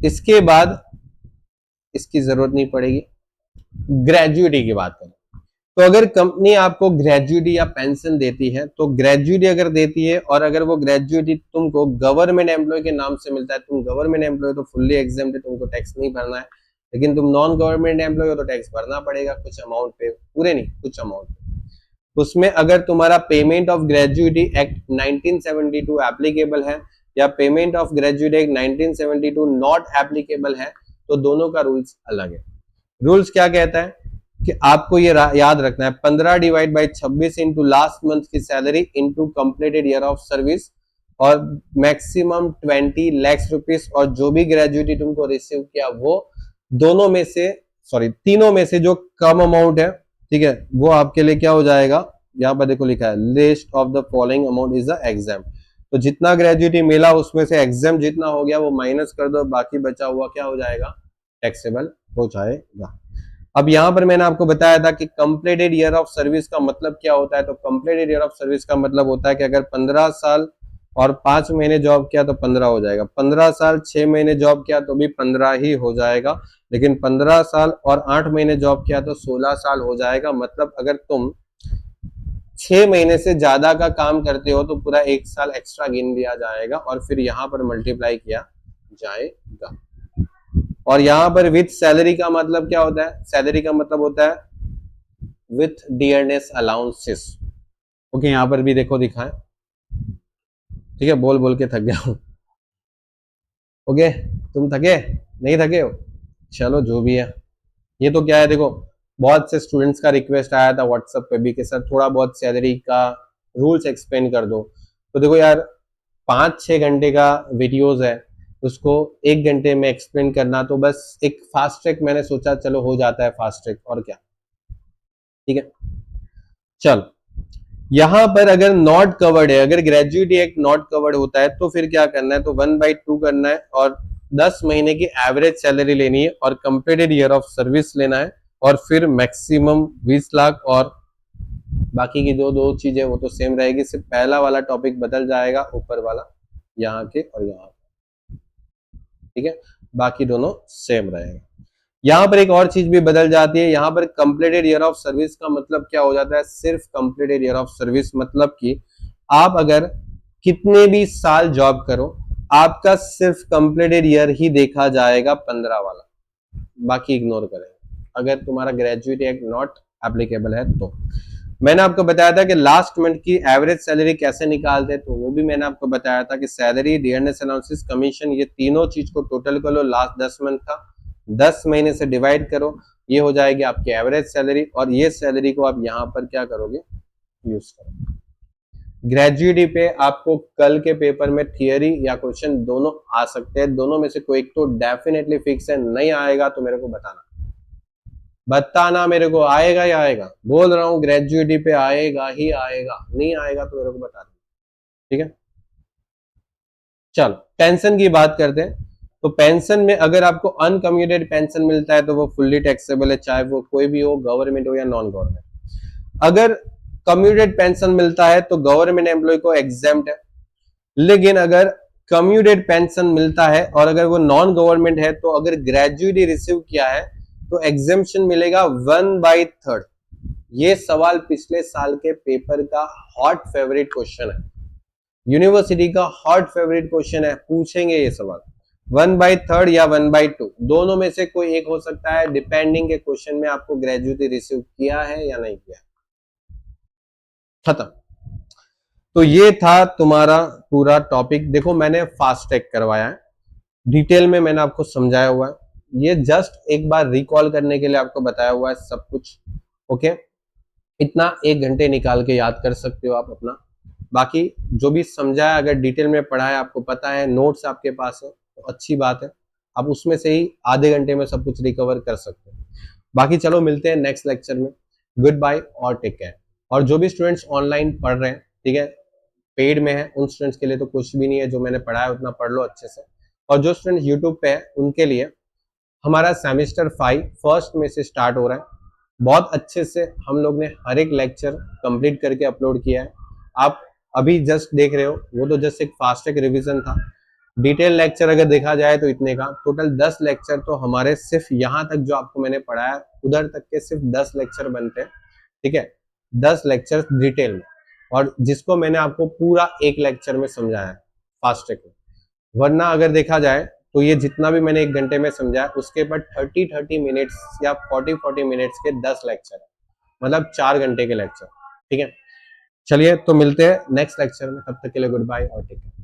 इसके बाद इसकी जरूरत नहीं पड़ेगी। ग्रेजुएटी की बात करें तो अगर कंपनी आपको ग्रेजुएटी या पेंशन देती है, तो ग्रेजुएटी अगर देती है और अगर वो ग्रेजुएटी तुमको गवर्नमेंट एम्प्लॉय के नाम से मिलता है, तुम गवर्नमेंट एम्प्लॉय तो फुल्ली एग्जाम्प्ट है, तुमको टैक्स नहीं भरना है, लेकिन तुम नॉन गवर्नमेंट एम्प्लॉय हो तो टैक्स भरना पड़ेगा कुछ अमाउंट पे, पूरे नहीं कुछ अमाउंट पे। उसमें अगर तुम्हारा payment of gratuity act 1972 applicable है या payment of gratuity act 1972 not applicable है, तो दोनों का रूल्स अलग है। रूल्स क्या कहता है कि आपको ये याद रखना है, 15 divide by 26 into last month की salary into completed year of service और मैक्सिमम 20 लाख रुपीस, और जो भी ग्रेजुएटी तुमको रिसीव किया वो दोनों में से तीनों में से जो कम अमाउंट है, ठीक है, वो आपके लिए क्या हो जाएगा, यहाँ पर देखो लिखा है list of the following amount is the exam. तो जितना ग्रेजुएटी मिला उसमें से एग्जाम जितना हो गया वो माइनस कर दो, बाकी बचा हुआ क्या हो जाएगा, टैक्सेबल हो जाएगा। अब यहां पर मैंने आपको बताया था कि कंप्लीटेड ईयर ऑफ सर्विस का मतलब क्या होता है, तो कंप्लीटेड ईयर ऑफ सर्विस का मतलब होता है कि अगर 15 साल और 5 महीने जॉब किया तो 15 हो जाएगा, 15 साल 6 महीने जॉब किया तो भी 15 ही हो जाएगा, लेकिन 15 साल और 8 महीने जॉब किया तो 16 साल हो जाएगा। मतलब अगर तुम 6 महीने से ज्यादा का काम करते हो तो पूरा 1 साल एक्स्ट्रा गिन लिया जाएगा और फिर यहाँ पर मल्टीप्लाई किया जाएगा। और यहाँ पर विथ सैलरी का मतलब क्या होता है, सैलरी का मतलब होता है विथ डियरनेस अलाउंसेस। ओके, यहाँ पर भी देखो दिखाएं, ठीक है, बोल बोल के थक गया हूं। ओके, तुम थके नहीं थके हो, चलो जो भी है। ये तो क्या है, देखो बहुत से स्टूडेंट्स का रिक्वेस्ट आया था व्हाट्सएप पे भी कि सर थोड़ा बहुत सैलरी का रूल्स एक्सप्लेन कर दो। तो देखो यार 5-6 घंटे का वीडियोस है, उसको 1 घंटे में एक्सप्लेन करना, तो बस एक फास्ट ट्रैक मैंने सोचा चलो हो जाता है फास्ट ट्रैक, और क्या। ठीक है, चल यहां पर अगर नॉट कवर्ड है, अगर ग्रेजुएटी एक्ट नॉट कवर्ड होता है तो फिर क्या करना है, तो 1/2 करना है और 10 महीने की एवरेज सैलरी लेनी है और कंप्लीटेड ईयर ऑफ सर्विस लेना है और फिर मैक्सिमम 20 लाख, और बाकी की दो चीजें वो तो सेम रहेगी, सिर्फ पहला वाला टॉपिक बदल जाएगा, ऊपर वाला यहाँ के और यहाँ, ठीक है, बाकी दोनों सेम रहेगा। यहां पर एक और चीज भी बदल जाती है, यहां पर कंप्लीटेड ईयर ऑफ सर्विस का मतलब क्या हो जाता है, सिर्फ कंप्लीटेड ईयर ऑफ सर्विस मतलब कि आप अगर कितने भी साल जॉब करो आपका सिर्फ कंप्लीटेड ईयर ही देखा जाएगा 15 वाला, बाकी इग्नोर करेंगे अगर तुम्हारा ग्रेजुएट एक्ट नॉट एप्लीकेबल है। तो मैंने आपको बताया था कि लास्ट मंथ की एवरेज सैलरी कैसे निकालते हैं, तो वो भी मैंने आपको बताया था कि सैलरी, डियरनेस अलाउंसेस, कमीशन, ये तीनों चीज को टोटल कर लो लास्ट 10 मंथ का, 10 महीने से डिवाइड करो, ये हो जाएगी आपकी एवरेज सैलरी, और ये सैलरी को आप यहाँ पर क्या करोगे, यूज करोगे। ग्रेजुएटी पे आपको कल के पेपर में थियरी या क्वेश्चन दोनों आ सकते हैं, दोनों में से कोई एक तो डेफिनेटली फिक्स है, नहीं आएगा तो मेरे को बताना मेरे को, आएगा ही आएगा, बोल रहा हूं ग्रेजुएटी पे आएगा ही आएगा, नहीं आएगा तो मेरे को बता दो। ठीक है, चलो पेंशन की बात करते हैं। तो पेंशन में अगर आपको अनकम्यूटेड पेंशन मिलता है तो वो फुल्ली टैक्सेबल है, चाहे वो कोई भी हो, गवर्नमेंट हो या नॉन गवर्नमेंट। अगर कम्यूटेड पेंशन मिलता है तो गवर्नमेंट एम्प्लॉय को एग्जेम्प्ट है, लेकिन अगर कम्यूटेड पेंशन मिलता है और अगर वो नॉन गवर्नमेंट है तो अगर ग्रेजुएटी रिसीव किया है तो एग्जेम्पशन मिलेगा 1/3। ये सवाल पिछले साल के पेपर का हॉट फेवरेट क्वेश्चन है, यूनिवर्सिटी का हॉट फेवरेट क्वेश्चन है, पूछेंगे ये सवाल। 1/3 या 1/2 दोनों में से कोई एक हो सकता है, डिपेंडिंग के क्वेश्चन में आपको ग्रेजुएटी रिसीव किया है या नहीं किया। खत्म। तो ये था तुम्हारा पूरा टॉपिक। देखो मैंने फास्ट ट्रैक करवाया है, डिटेल में मैंने आपको समझाया हुआ है, ये जस्ट एक बार रिकॉल करने के लिए आपको बताया हुआ है सब कुछ। ओके, इतना 1 घंटे निकाल के याद कर सकते हो आप अपना। बाकी जो भी समझा है, अगर डिटेल में पढ़ा है, आपको पता है, नोट्स आपके पास है, तो अच्छी बात है, आप उसमें से ही आधे घंटे में सब कुछ रिकवर कर सकते हो। बाकी चलो मिलते हैं नेक्स्ट लेक्चर में। गुड बाय और टेक केयर। और जो भी स्टूडेंट्स ऑनलाइन पढ़ रहे हैं, ठीक है, पेड में है, उन स्टूडेंट्स के लिए तो कुछ भी नहीं है, जो मैंने पढ़ा है उतना पढ़ लो अच्छे से। और जो स्टूडेंट्स यूट्यूब पे है उनके लिए हमारा सेमेस्टर 5 फर्स्ट में से स्टार्ट हो रहा है। बहुत अच्छे से हम लोग ने हर एक लेक्चर कंप्लीट करके अपलोड किया है। आप अभी जस्ट देख रहे हो, वो तो जस्ट एक फास्ट ट्रैक रिवीजन था। डिटेल लेक्चर अगर देखा जाए तो इतने का टोटल 10 लेक्चर तो हमारे सिर्फ यहाँ तक जो आपको मैंने पढ़ाया उधर तक के सिर्फ 10 लेक्चर बनते हैं, ठीक है, 10 लेक्चर डिटेल में, और जिसको मैंने आपको पूरा एक लेक्चर में समझाया है फास्ट ट्रैक में। वरना अगर देखा जाए तो ये जितना भी मैंने 1 घंटे में समझाया उसके ऊपर 30 मिनट्स या 40 मिनट्स के 10 लेक्चर है, मतलब 4 घंटे के लेक्चर। ठीक है, चलिए तो मिलते हैं नेक्स्ट लेक्चर में, तब तक के लिए गुड बाय और टेक केयर।